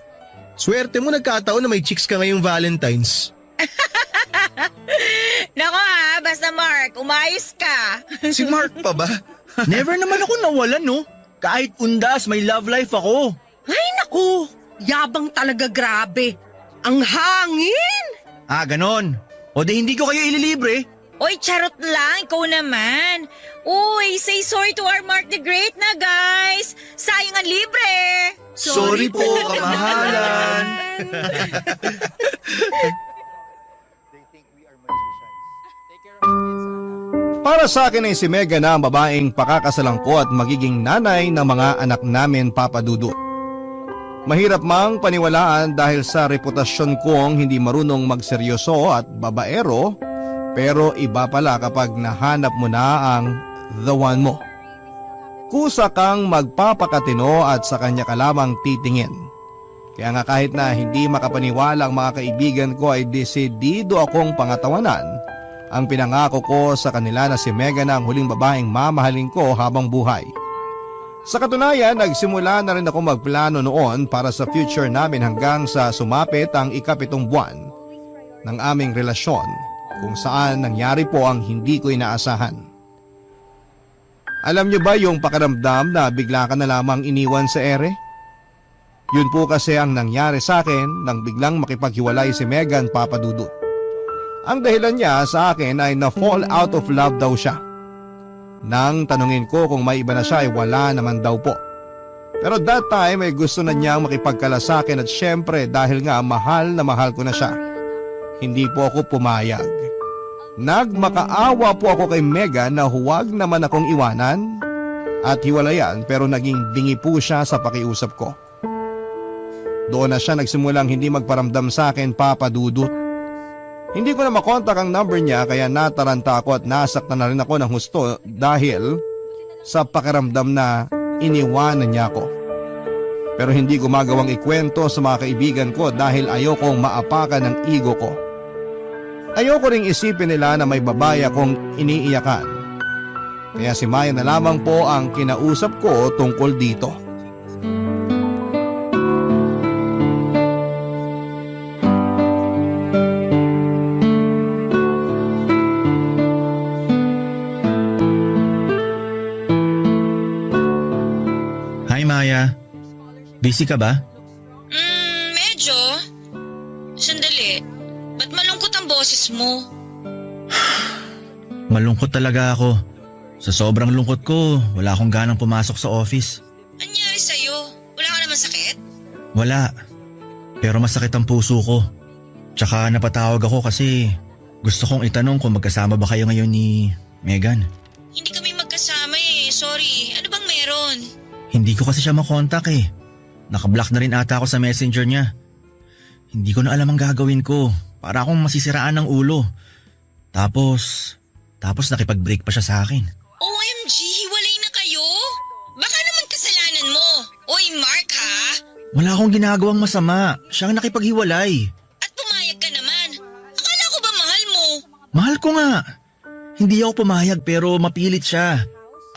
Swerte mo nagkataon na may chicks ka ngayong Valentine's. Nako basta Mark, umayos ka. Si Mark pa ba? Never naman ako nawalan, no? Kahit undas, may love life ako. Ay naku, yabang talaga grabe. Ang hangin! Ganon. O di hindi ko kayo ililibre. Oy, charot lang, ikaw naman. Uy, say sorry to our Mark the Great na guys. Sayang ang libre. Sorry po, kamahalan. Para sa akin ay si Megan na ang babaeng pakakasalan ko at magiging nanay ng mga anak namin, Papa Dudut. Mahirap mang paniwalaan dahil sa reputasyon kong hindi marunong magseryoso at babaero, pero iba pala kapag nahanap mo na ang the one mo. Kusa kang magpapakatino at sa kanya ka lamang titingin. Kaya nga kahit na hindi makapaniwala ang mga kaibigan ko ay desidido akong pangatawanan ang pinangako ko sa kanila na si Megan ang huling babaeng mamahalin ko habang buhay. Sa katunayan, nagsimula na rin ako magplano noon para sa future namin hanggang sa sumapit ang 7 buwan ng aming relasyon kung saan nangyari po ang hindi ko inaasahan. Alam niyo ba yung pakiramdam na bigla ka na lamang iniwan sa ere? Yun po kasi ang nangyari sa akin nang biglang makipaghiwalay si Megan, Papa Dudut. Ang dahilan niya sa akin ay na-fall out of love daw siya. Nang tanungin ko kung may iba na siya ay wala naman daw po. Pero that time ay gusto na niyang makipagkala sa akin at syempre dahil nga mahal na mahal ko na siya. Hindi po ako pumayag. Nagmakaawa po ako kay Megan na huwag naman akong iwanan at hiwalayan pero naging bingi po siya sa pakiusap ko. Doon na siya nagsimulang hindi magparamdam sa akin, Papa Dudut. Hindi ko na makontak ang number niya kaya nataranta ako at nasaktan na rin ako ng husto dahil sa pakiramdam na iniwanan niya ako. Pero hindi ko magawang ikwento sa mga kaibigan ko dahil ayokong maapakan ng ego ko. Ayoko ring isipin nila na may babae akong iniiyakan. Kaya si Maya na lamang po ang kinausap ko tungkol dito. Hi Maya. Busy ka ba? Medyo. Sandali. Ba't malungkot ang boses mo? Malungkot talaga ako. Sa sobrang lungkot ko, wala akong ganang pumasok sa office. Anyari sa'yo? Wala ka naman sakit? Wala. Pero masakit ang puso ko. Tsaka napatawag ako kasi gusto kong itanong kung magkasama ba kayo ngayon ni Megan. Hindi kami magkasama Sorry. Ano bang meron? Hindi ko kasi siya makontak eh. Nakablock na rin ata ako sa messenger niya. Hindi ko na alam ang gagawin ko. Para akong masisiraan ng ulo. Tapos nakipag-break pa siya sa akin. OMG, hiwalay na kayo? Baka naman kasalanan mo. Oy, Mark ha? Wala akong ginagawang masama. Siya ang nakipaghiwalay. At pumayag ka naman. Akala ko ba mahal mo? Mahal ko nga. Hindi ako pumayag pero mapilit siya.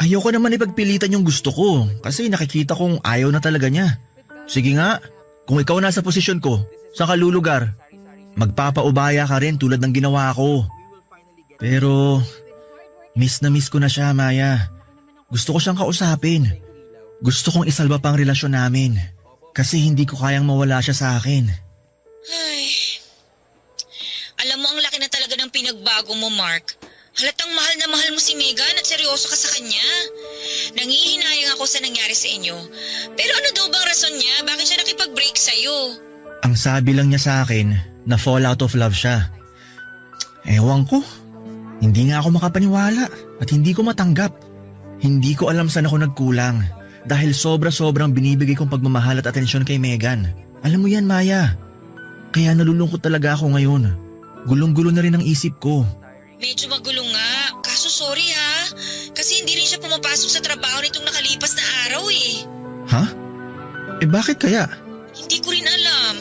Ayoko naman ipagpilitan yung gusto ko kasi nakikita kong ayaw na talaga niya. Sige nga, kung ikaw nasa posisyon ko, saan ka lulugar? Magpapaubaya ka rin tulad ng ginawa ko. Pero miss na miss ko na siya, Maya. Gusto ko siyang kausapin. Gusto kong isalba pang relasyon namin kasi hindi ko kayang mawala siya sa akin. Ay. Alam mo ang laki na talaga ng pinagbago mo, Mark. Halatang mahal na mahal mo si Megan at seryoso ka sa kanya. Nangihinayang ako sa nangyari sa inyo. Pero ano daw bang rason niya? Bakit siya nakipag-break sa'yo? Ang sabi lang niya sa akin na fall out of love siya. Ewan ko. Hindi nga ako makapaniwala at hindi ko matanggap. Hindi ko alam saan ako nagkulang dahil sobra-sobrang binibigay kong pagmamahal at atensyon kay Megan. Alam mo yan, Maya. Kaya nalulungkot talaga ako ngayon. Gulong-gulo na rin ang isip ko. Medyo magulo nga. Kaso sorry ha. Kasi hindi rin siya pumapasok sa trabaho nitong nakalipas na araw Ha? Bakit kaya? Hindi ko rin alam.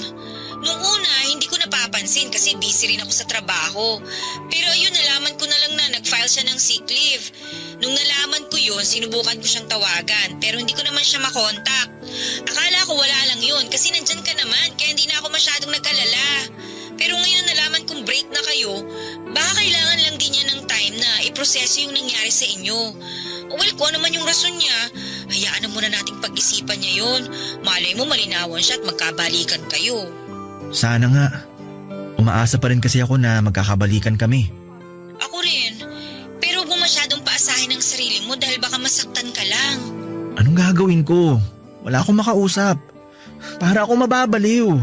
Nung una, hindi ko napapansin kasi busy rin ako sa trabaho. Pero ayun, nalaman ko na lang na nag-file siya ng sick leave. Nung nalaman ko yun, sinubukan ko siyang tawagan pero hindi ko naman siya makontak. Akala Akala ko wala lang yun kasi nandyan ka naman kaya hindi na ako masyadong nagkalala. Pero ngayon nalaman kong break na kayo, baka kailangan lang din niya ng time na iproseso yung nangyari sa inyo. Well, kung ano man yung rason niya, hayaan na muna nating pag-isipan niya yun. Malay mo malinawan siya at magkabalikan kayo. Sana nga. Umaasa pa rin kasi ako na magkakabalikan kami. Ako rin. Pero huwag mo masyadong paasahin ang sarili mo dahil baka masaktan ka lang. Anong gagawin ko? Wala akong makausap. Para ako mababaliw.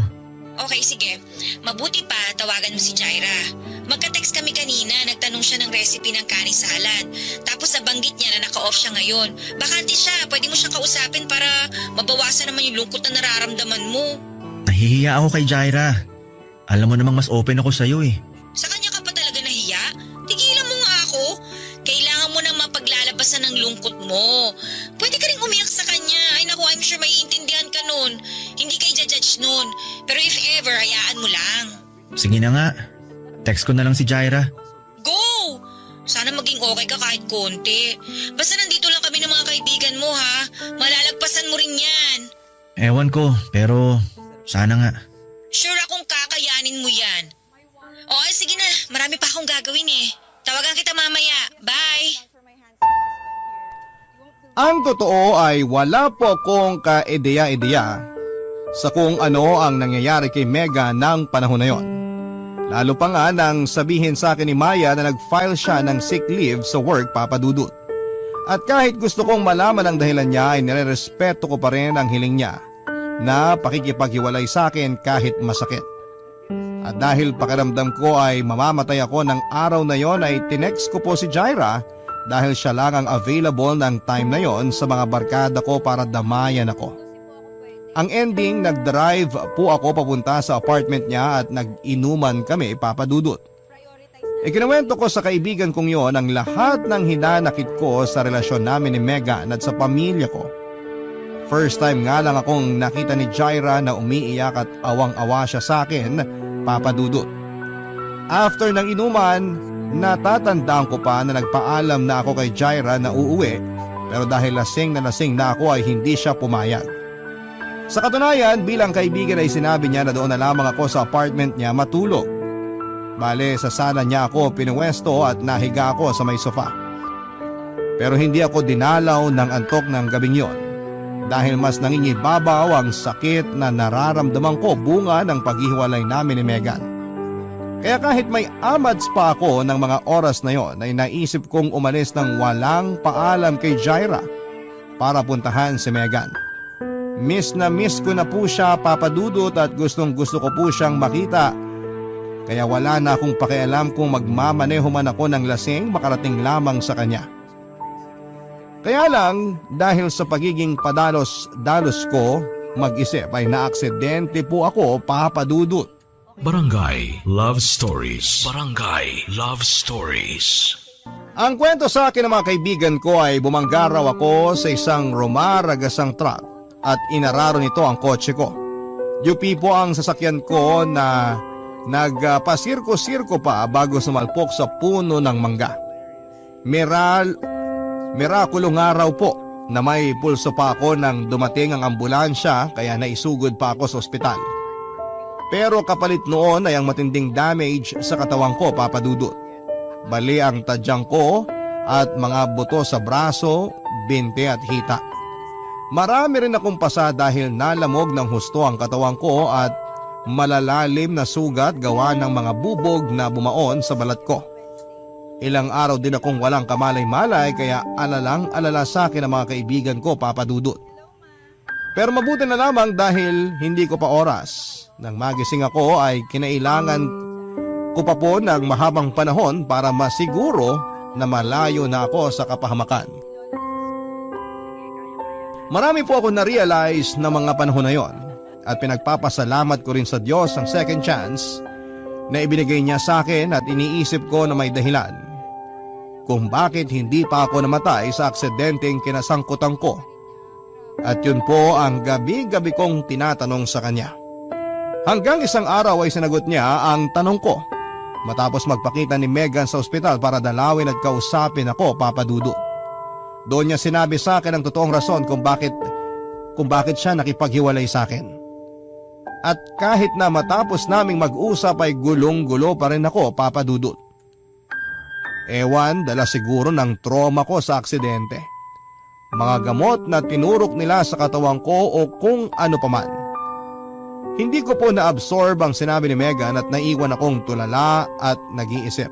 Okay, sige. Mabuti pa, tawagan mo si Jaira. Magka-text kami kanina, nagtanong siya ng recipe ng kani salad. Tapos nabanggit niya na naka-off siya ngayon. Bakante siya, pwede mo siyang kausapin para mabawasan naman yung lungkot na nararamdaman mo. Nahihiya ako kay Jaira. Alam mo namang mas open ako sa'yo eh. Sa kanya ka pa talaga nahiya? Tigilan mo nga ako. Kailangan mo nang mapaglalabasan ng lungkot mo. Pwede ka rin umiyak sa kanya. Ay naku, I'm sure maiintindihan ka nun. Hindi ka i-judge nun. Pero if ever, hayaan mo lang. Sige na nga. Text ko na lang si Jaira. Go! Sana maging okay ka kahit konti. Basta nandito lang kami ng mga kaibigan mo ha. Malalagpasan mo rin yan. Ewan ko, pero sana nga. Sure akong kakayanin mo yan. O sige na, marami pa akong gagawin eh. Tawagan kita mamaya. Bye! Ang totoo ay wala po akong ka-ideya-ideya sa kung ano ang nangyayari kay Mega ng panahon na yon. Lalo pa nga nang sabihin sa akin ni Maya na nag-file siya ng sick leave sa work, Papa Dudut. At kahit gusto kong malaman ang dahilan niya ay nirerespeto ko pa rin ang hiling niya na pakikipaghiwalay sa akin kahit masakit. At dahil pakiramdam ko ay mamamatay ako ng araw na yon ay tinext ko po si Jaira dahil siya lang ang available ng time na yon sa mga barkada ko para damayan ako. Ang ending, nag-drive po ako papunta sa apartment niya at nag-inuman kami, Papa Dudut. Ikinuwento ko sa kaibigan kong yon ang lahat ng hinanakit ko sa relasyon namin ni Megan at sa pamilya ko. First time nga lang akong nakita ni Jaira na umiiyak at awang-awa siya sa akin, Papa Dudut. After ng inuman, natatandaan ko pa na nagpaalam na ako kay Jaira na uuwi pero dahil lasing na ako ay hindi siya pumayag. Sa katunayan, bilang kaibigan ay sinabi niya na doon na lamang ako sa apartment niya matulog. Bale, sa sala niya ako pinuwesto at nahiga ako sa may sofa. Pero hindi ako dinalaw ng antok ng gabing yon dahil mas nangingibabaw ang sakit na nararamdaman ko bunga ng paghihiwalay namin ni Megan. Kaya kahit may amads pa ako ng mga oras na yon ay naisip kong umalis ng walang paalam kay Jaira para puntahan si Megan. Miss na miss ko na po siya, Papa Dudut, at gustong gusto ko po siyang makita. Kaya wala na akong pakialam kung magmamaneho man ako ng lasing makarating lamang sa kanya. Kaya lang, dahil sa pagiging padalos-dalos ko, mag-isip ay naaksidente po ako, Papa Dudut. Barangay Love Stories. Barangay Love Stories. Ang kwento sa akin ng mga kaibigan ko ay bumanggaraw ako sa isang rumaragasang truck at inararo nito ang kotse ko. UP po ang sasakyan ko na nagpasirko-sirko pa bago sumalpok sa puno ng mangga. Mirakulong araw po na may pulso pa ako nang dumating ang ambulansya kaya naisugod pa ako sa ospital. Pero kapalit noon ay ang matinding damage sa katawan ko, Papa Dudut. Bali ang tadyang ko at mga buto sa braso, binte at hita. Marami rin akong pasa dahil nalamog ng husto ang katawan ko at malalalim na sugat gawa ng mga bubog na bumaon sa balat ko. Ilang araw din akong walang kamalay-malay kaya alalang-alala sa akin ang mga kaibigan ko, Papa Dudut. Pero mabuti na lamang dahil hindi ko pa oras. Nang magising ako ay kinailangan ko pa po ng mahabang panahon para masiguro na malayo na ako sa kapahamakan. Marami po ako na-realize na mga panahon na yon at pinagpapasalamat ko rin sa Diyos ang second chance na ibinigay niya sa akin at iniisip ko na may dahilan kung bakit hindi pa ako namatay sa aksidenteng kinasangkutan ko. At yun po ang gabi-gabi kong tinatanong sa kanya. Hanggang isang araw ay sinagot niya ang tanong ko matapos magpakita ni Megan sa ospital para dalawin at kausapin ako, Papa Dudut. Doon niya sinabi sa akin ang totoong rason kung bakit kung bakit siya nakipaghiwalay sa akin. At kahit na matapos naming mag-usap ay gulong-gulo pa rin ako, Papa Dudut. Ewan, dala siguro ng trauma ko sa aksidente. Mga gamot na tinurok nila sa katawan ko o kung ano paman. Hindi ko po na-absorb ang sinabi ni Megan at naiwan akong tulala at nag-iisip.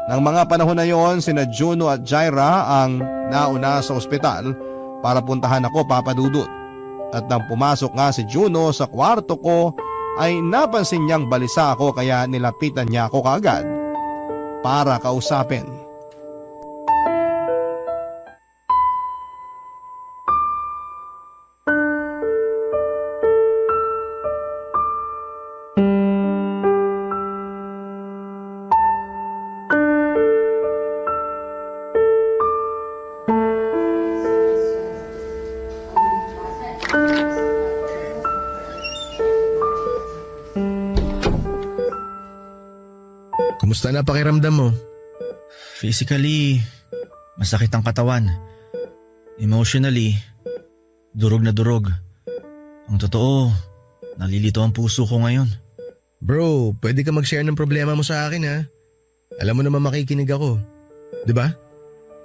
Nang mga panahon na yon, sina Juno at Jaira ang nauna sa ospital para puntahan ako, Papa Dudut. At nang pumasok nga si Juno sa kwarto ko ay napansin niyang balisa ako kaya nilapitan niya ako kaagad para kausapin. Kumusta na pakiramdam mo? Physically, masakit ang katawan. Emotionally, durog na durog. Ang totoo, nalilito ang puso ko ngayon. Bro, pwede ka mag-share ng problema mo sa akin ha? Alam mo naman makikinig ako. 'Di ba?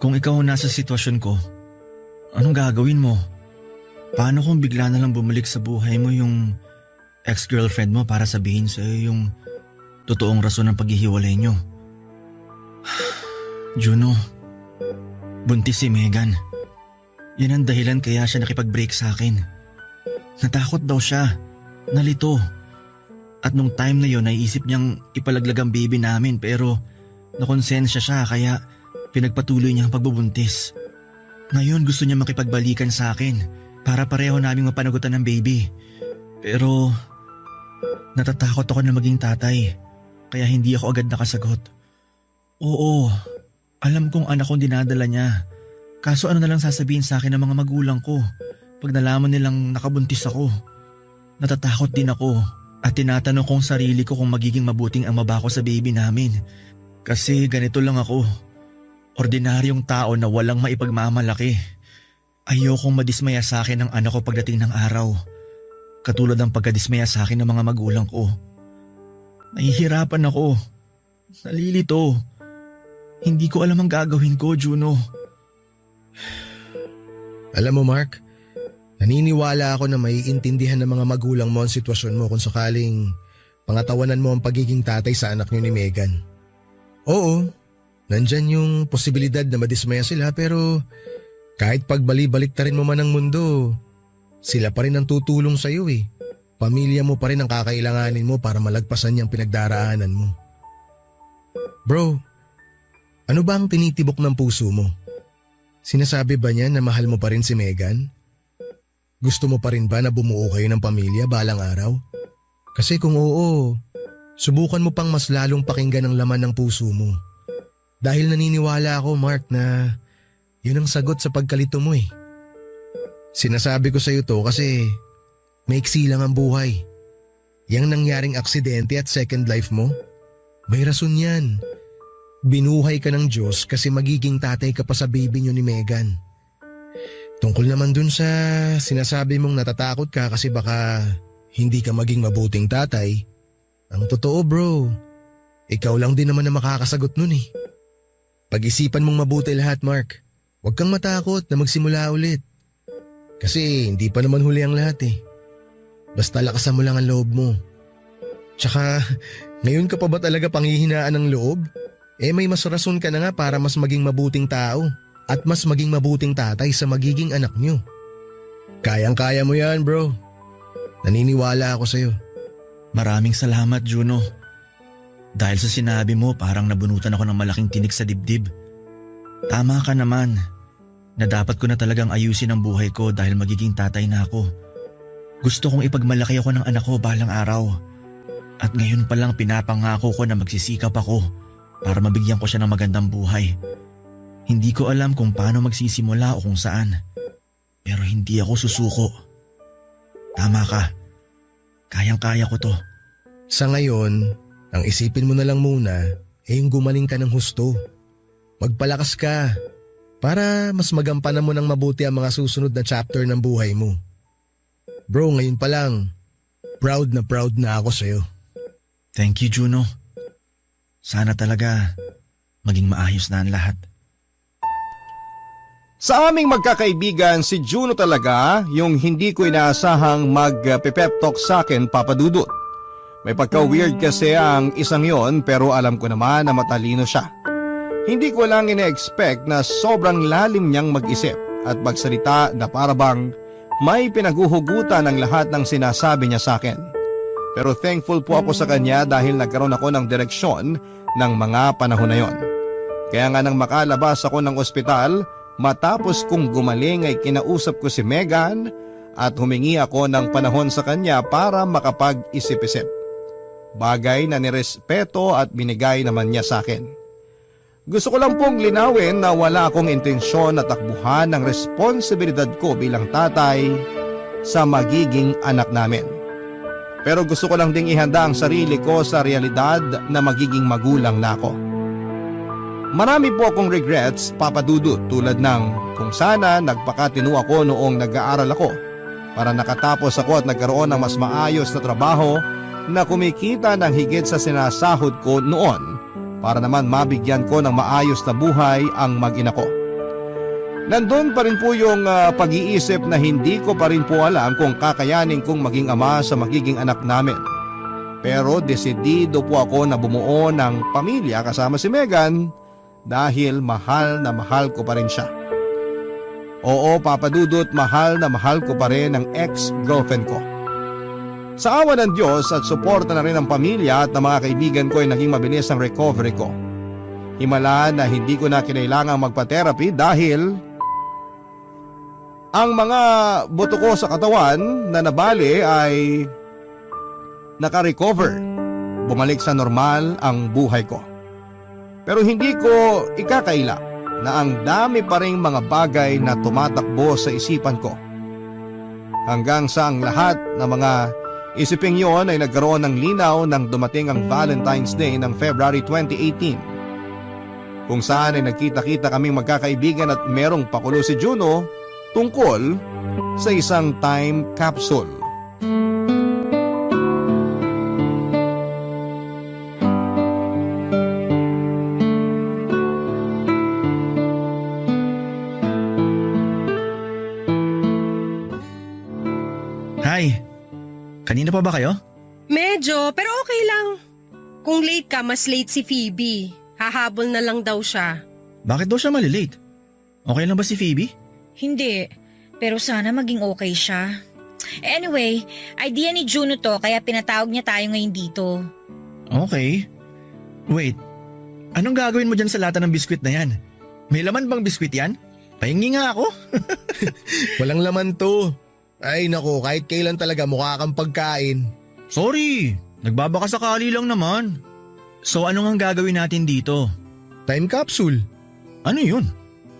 Kung ikaw nasa sitwasyon ko, anong gagawin mo? Paano kung bigla na lang bumalik sa buhay mo yung ex-girlfriend mo para sabihin sa'yo yung totoong rason ng paghihiwalay nyo? Juno, buntis si Megan. Yan ang dahilan kaya siya nakipag-break sa akin. Natakot daw siya, nalito. At nung time na yon naiisip niyang ipalaglag ang baby namin pero nakonsensya siya kaya pinagpatuloy niya ang pagbubuntis. Ngayon gusto niya makipagbalikan sa akin para pareho naming mapanagutan ng baby. Pero natatakot ako na maging tatay kaya hindi ako agad nakasagot. Oo, alam kong anak kong dinadala niya. Kaso ano na lang sasabihin sa akin ng mga magulang ko pag nalaman nilang nakabuntis ako? Natatakot din ako at tinatanong kong sarili ko kung magiging mabuting ama ba ako sa baby namin. Kasi ganito lang ako. Ordinaryong tao na walang maipagmamalaki. Ayokong madismaya sa akin ng anak ko pagdating ng araw. Katulad ng pagkadismaya sa akin ng mga magulang ko. Nahihirapan ako. Nalilito. Hindi ko alam ang gagawin ko, Juno. Alam mo Mark, naniniwala ako na maiintindihan ng mga magulang mo ang sitwasyon mo kung sakaling pangatawanan mo ang pagiging tatay sa anak niyo ni Megan. Oo, nandyan yung posibilidad na madismaya sila pero kahit pagbali-baliktarin mo man ang mundo, sila pa rin ang tutulong sa iyo eh. Pamilya mo pa rin ang kakailanganin mo para malagpasan yung pinagdaraanan mo. Bro, ano ba ang tinitibok ng puso mo? Sinasabi ba niya na mahal mo pa rin si Megan? Gusto mo pa rin ba na bumuo kayo ng pamilya balang araw? Kasi kung oo, subukan mo pang mas lalong pakinggan ang laman ng puso mo. Dahil naniniwala ako, Mark, na yun ang sagot sa pagkalito mo eh. Sinasabi ko sa iyo to kasi maiksi lang ang buhay. Yang nangyaring aksidente at second life mo, may rason yan. Binuhay ka ng Diyos kasi magiging tatay ka pa sa baby niyo ni Megan. Tungkol naman dun sa sinasabi mong natatakot ka kasi baka hindi ka maging mabuting tatay, ang totoo bro, ikaw lang din naman na makakasagot nun eh. Pag-isipan mong mabuti lahat, Mark. Huwag kang matakot na magsimula ulit. Kasi hindi pa naman huli ang lahat eh. Basta lakasan mo lang ang loob mo. Tsaka, ngayon ka pa ba talaga panghihinaan ng loob? Eh may mas rason ka na nga para mas maging mabuting tao at mas maging mabuting tatay sa magiging anak nyo. Kayang-kaya mo yan bro. Naniniwala ako sa'yo. Maraming salamat, Juno. Dahil sa sinabi mo parang nabunutan ako ng malaking tinik sa dibdib. Tama ka naman na dapat ko na talagang ayusin ang buhay ko dahil magiging tatay na ako. Gusto kong ipagmalaki ako ng anak ko balang araw. At ngayon pa lang pinapangako ko na magsisikap ako para mabigyan ko siya ng magandang buhay. Hindi ko alam kung paano magsisimula o kung saan. Pero hindi ako susuko. Tama ka. Kayang-kaya ko to. Sa ngayon, ang isipin mo na lang muna yung gumaling ka ng husto. Magpalakas ka para mas magampanan mo ng mabuti ang mga susunod na chapter ng buhay mo. Bro, ngayon pa lang, proud na ako sa'yo. Thank you, Juno. Sana talaga maging maayos na ang lahat. Sa aming magkakaibigan, si Juno talaga yung hindi ko inaasahang mag-pep talk sa akin, Papa Dudut. May pagka-weird kasi ang isang yon pero alam ko naman na matalino siya. Hindi ko lang ina-expect na sobrang lalim niyang mag-isip at magsalita na parabang may pinaguhugutan ng lahat ng sinasabi niya sa akin. Pero thankful po ako sa kanya dahil nagkaroon ako ng direksyon ng mga panahon na yon. Kaya nga nang makalabas ako ng ospital, matapos kong gumaling ay kinausap ko si Megan at humingi ako ng panahon sa kanya para makapag-isip-isip. Bagay na nirespeto at binigay naman niya sa akin. Gusto ko lang pong linawin na wala akong intensyon na takbuhan ng responsibilidad ko bilang tatay sa magiging anak namin. Pero gusto ko lang ding ihanda ang sarili ko sa realidad na magiging magulang na ako. Marami po akong regrets, Papa Dudut, tulad ng kung sana nagpakatino ako noong nag-aaral ako para nakatapos ako at nagkaroon ng mas maayos na trabaho na kumikita ng higit sa sinasahod ko noon para naman mabigyan ko ng maayos na buhay ang mag-ina ko. Nandun pa rin po yung pag-iisip na hindi ko pa rin po alam kung kakayanin kong maging ama sa magiging anak namin. Pero desidido po ako na bumuo ng pamilya kasama si Megan dahil mahal na mahal ko pa rin siya. Oo, Papa Dudut, mahal na mahal ko pa rin ang ex-girlfriend ko. Sa awa ng Diyos at suporta na rin ng pamilya at ng mga kaibigan ko ay naging mabilis ang recovery ko. Himala na hindi ko na kinailangang magpa-therapy dahil ang mga buto ko sa katawan na nabali ay naka-recover. Bumalik sa normal ang buhay ko. Pero hindi ko ikakaila na ang dami pa ring mga bagay na tumatakbo sa isipan ko. Hanggang sa ang lahat ng mga isiping yon ay nagkaroon ng linaw nang dumating ang Valentine's Day ng February 2018. Kung saan ay nagkita-kita kaming magkakaibigan at merong pakulo si Juno tungkol sa isang time capsule. Hi! Kanina pa ba kayo? Medyo, pero okay lang. Kung late ka, mas late si Phoebe. Hahabol na lang daw siya. Bakit daw siya malilate? Okay lang ba si Phoebe? Hindi, pero sana maging okay siya. Anyway, idea ni Juno to kaya pinatawag niya tayo ngayon dito. Okay. Wait, anong gagawin mo dyan sa lata ng biskwit na yan? May laman bang biskwit yan? Pahingi nga ako. Walang laman to. Ay nako, kahit kailan talaga mukha kang pagkain. Sorry, nagbabaka sakali lang naman. So anong ang gagawin natin dito? Time capsule. Ano yun?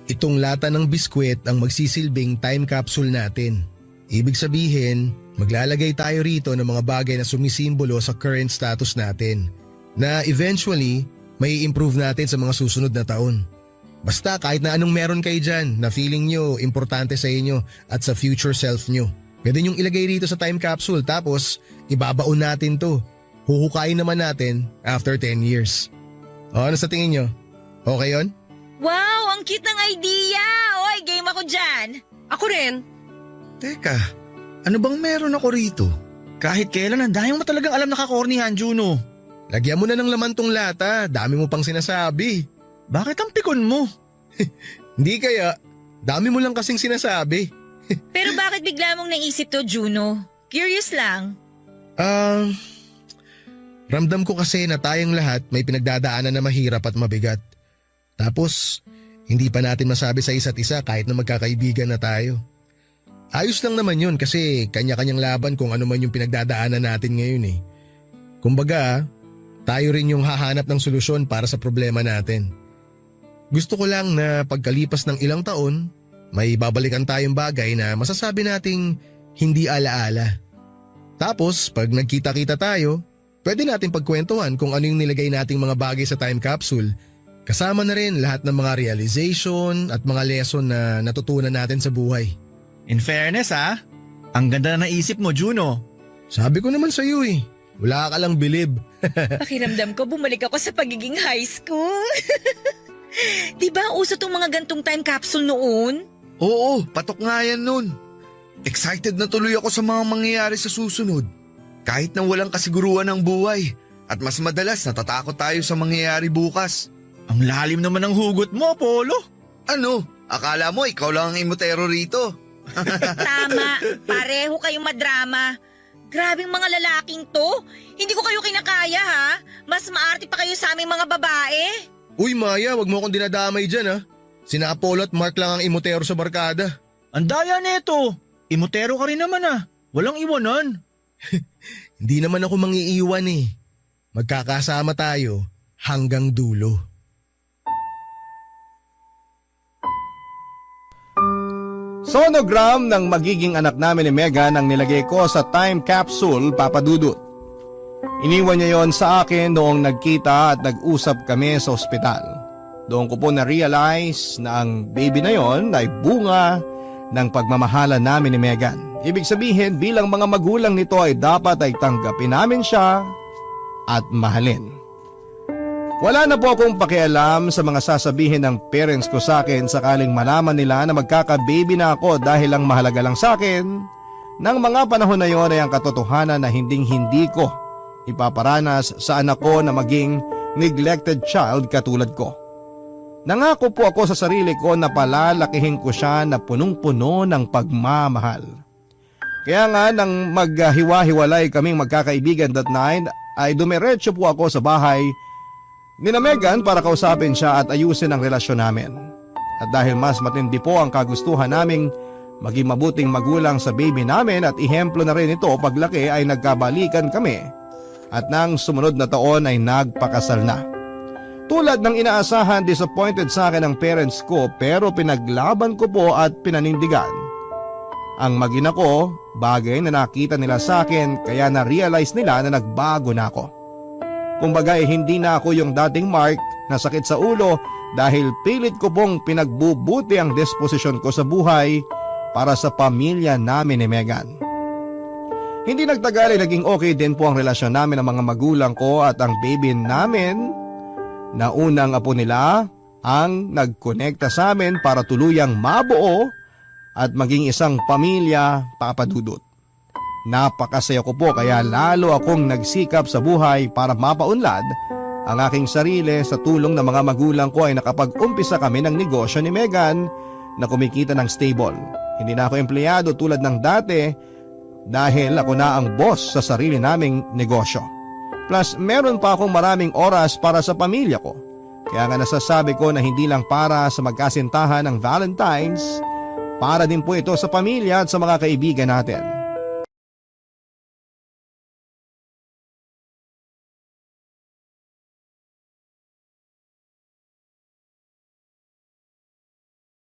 Itong lata ng biskwit ang magsisilbing time capsule natin. Ibig sabihin, maglalagay tayo rito ng mga bagay na sumisimbolo sa current status natin na eventually may improve natin sa mga susunod na taon. Basta kahit na anong meron kayo dyan na feeling nyo importante sa inyo at sa future self nyo. Pwede nyong ilagay rito sa time capsule tapos ibabaon natin to. Huhukayin naman natin after 10 years. O ano sa tingin nyo? Okay yon? Wow, ang cute ng idea! Oy, game ako dyan! Ako rin. Teka, ano bang meron ako rito? Kahit kailan, ang dahil mo talagang alam na kakornihan, Juno. Lagyan mo na ng laman tong lata, dami mo pang sinasabi. Bakit ang pikon mo? Hindi kaya, dami mo lang kasing sinasabi. Pero bakit bigla mong naisip to, Juno? Curious lang. Ramdam ko kasi na tayong lahat may pinagdadaanan na mahirap at mabigat. Tapos, hindi pa natin masabi sa isa't isa kahit na magkakaibigan na tayo. Ayos lang naman yun kasi kanya-kanyang laban kung ano man yung pinagdadaanan natin ngayon eh. Kumbaga, tayo rin yung hahanap ng solusyon para sa problema natin. Gusto ko lang na pagkalipas ng ilang taon, may babalikan tayong bagay na masasabi nating hindi alaala. Tapos, pag nagkita-kita tayo, pwede natin pagkwentuhan kung ano yung nilagay nating mga bagay sa time capsule. Kasama na rin lahat ng mga realization at mga lesson na natutunan natin sa buhay. In fairness Ang ganda na naisip mo, Juno. Sabi ko naman sa'yo eh, wala ka lang bilib. Pakiramdam ko bumalik ako sa pagiging high school. Di ba uso tong mga gantong time capsule noon? Oo, patok nga yan nun. Excited na tuloy ako sa mga mangyayari sa susunod. Kahit na walang kasiguruhan ng buhay. At mas madalas natatakot tayo sa mangyayari bukas. Ang lalim naman ng hugot mo, Apollo. Ano? Akala mo ikaw lang ang imotero rito? Tama, pareho kayong madrama. Grabing mga lalaking to. Hindi ko kayo kinakaya ha. Mas maarte pa kayo sa aming mga babae. Uy Maya, wag mo akong dinadamay dyan ha. Sina Apollo at Mark lang ang imotero sa barkada. Ang daya nito. Imotero ka rin naman ah. Walang iwanan. Hindi naman ako mangiiwan eh. Magkakasama tayo hanggang dulo. Sonogram ng magiging anak namin ni Megan ang nilagay ko sa time capsule, Papa Dudut. Iniwan niya yon sa akin noong nagkita at nag-usap kami sa ospital. Doon ko po na-realize na ang baby na yon ay bunga ng pagmamahalan namin ni Megan. Ibig sabihin bilang mga magulang nito ay dapat ay tanggapin namin siya at mahalin. Wala na po akong pakialam sa mga sasabihin ng parents ko sa akin sakaling malaman nila na magkaka-baby na ako dahil ang mahalaga lang sa akin ng mga panahon na yon ay ang katotohanan na hindi ko ipaparanas sa anak ko na maging neglected child katulad ko. Nangako po ako sa sarili ko na palalakihin ko siya na punong-puno ng pagmamahal. Kaya nga nang maghiwa-hiwalay kaming magkakaibigan that night ay dumiretso po ako sa bahay ni na Megan para kausapin siya at ayusin ang relasyon namin. At dahil mas matindi po ang kagustuhan naming maging mabuting magulang sa baby namin at ihemplo na rin ito paglaki ay nagkabalikan kami at nang sumunod na taon ay nagpakasal na. Tulad ng inaasahan, disappointed sa akin ang parents ko pero pinaglaban ko po at pinanindigan ang mag-ina ko, bagay na nakita nila sa akin kaya na-realize nila na nagbago na ako. Kumbaga hindi na ako yung dating Mark na sakit sa ulo dahil pilit ko pong pinagbubuti ang disposisyon ko sa buhay para sa pamilya namin ni Megan. Hindi nagtagal ay naging okay din po ang relasyon namin ng mga magulang ko at ang baby namin na unang apo nila ang nagkonekta sa amin para tuluyang mabuo at maging isang pamilya, Papa Dudut. Napakasaya ko po kaya lalo akong nagsikap sa buhay para mapaunlad ang aking sarili. Sa tulong ng mga magulang ko ay nakapag-umpisa kami ng negosyo ni Megan na kumikita ng stable. Hindi na ako empleyado tulad ng dati dahil ako na ang boss sa sarili naming negosyo. Plus meron pa akong maraming oras para sa pamilya ko. Kaya nga nasasabi ko na hindi lang para sa magkasintahan ng Valentine's, para din po ito sa pamilya at sa mga kaibigan natin.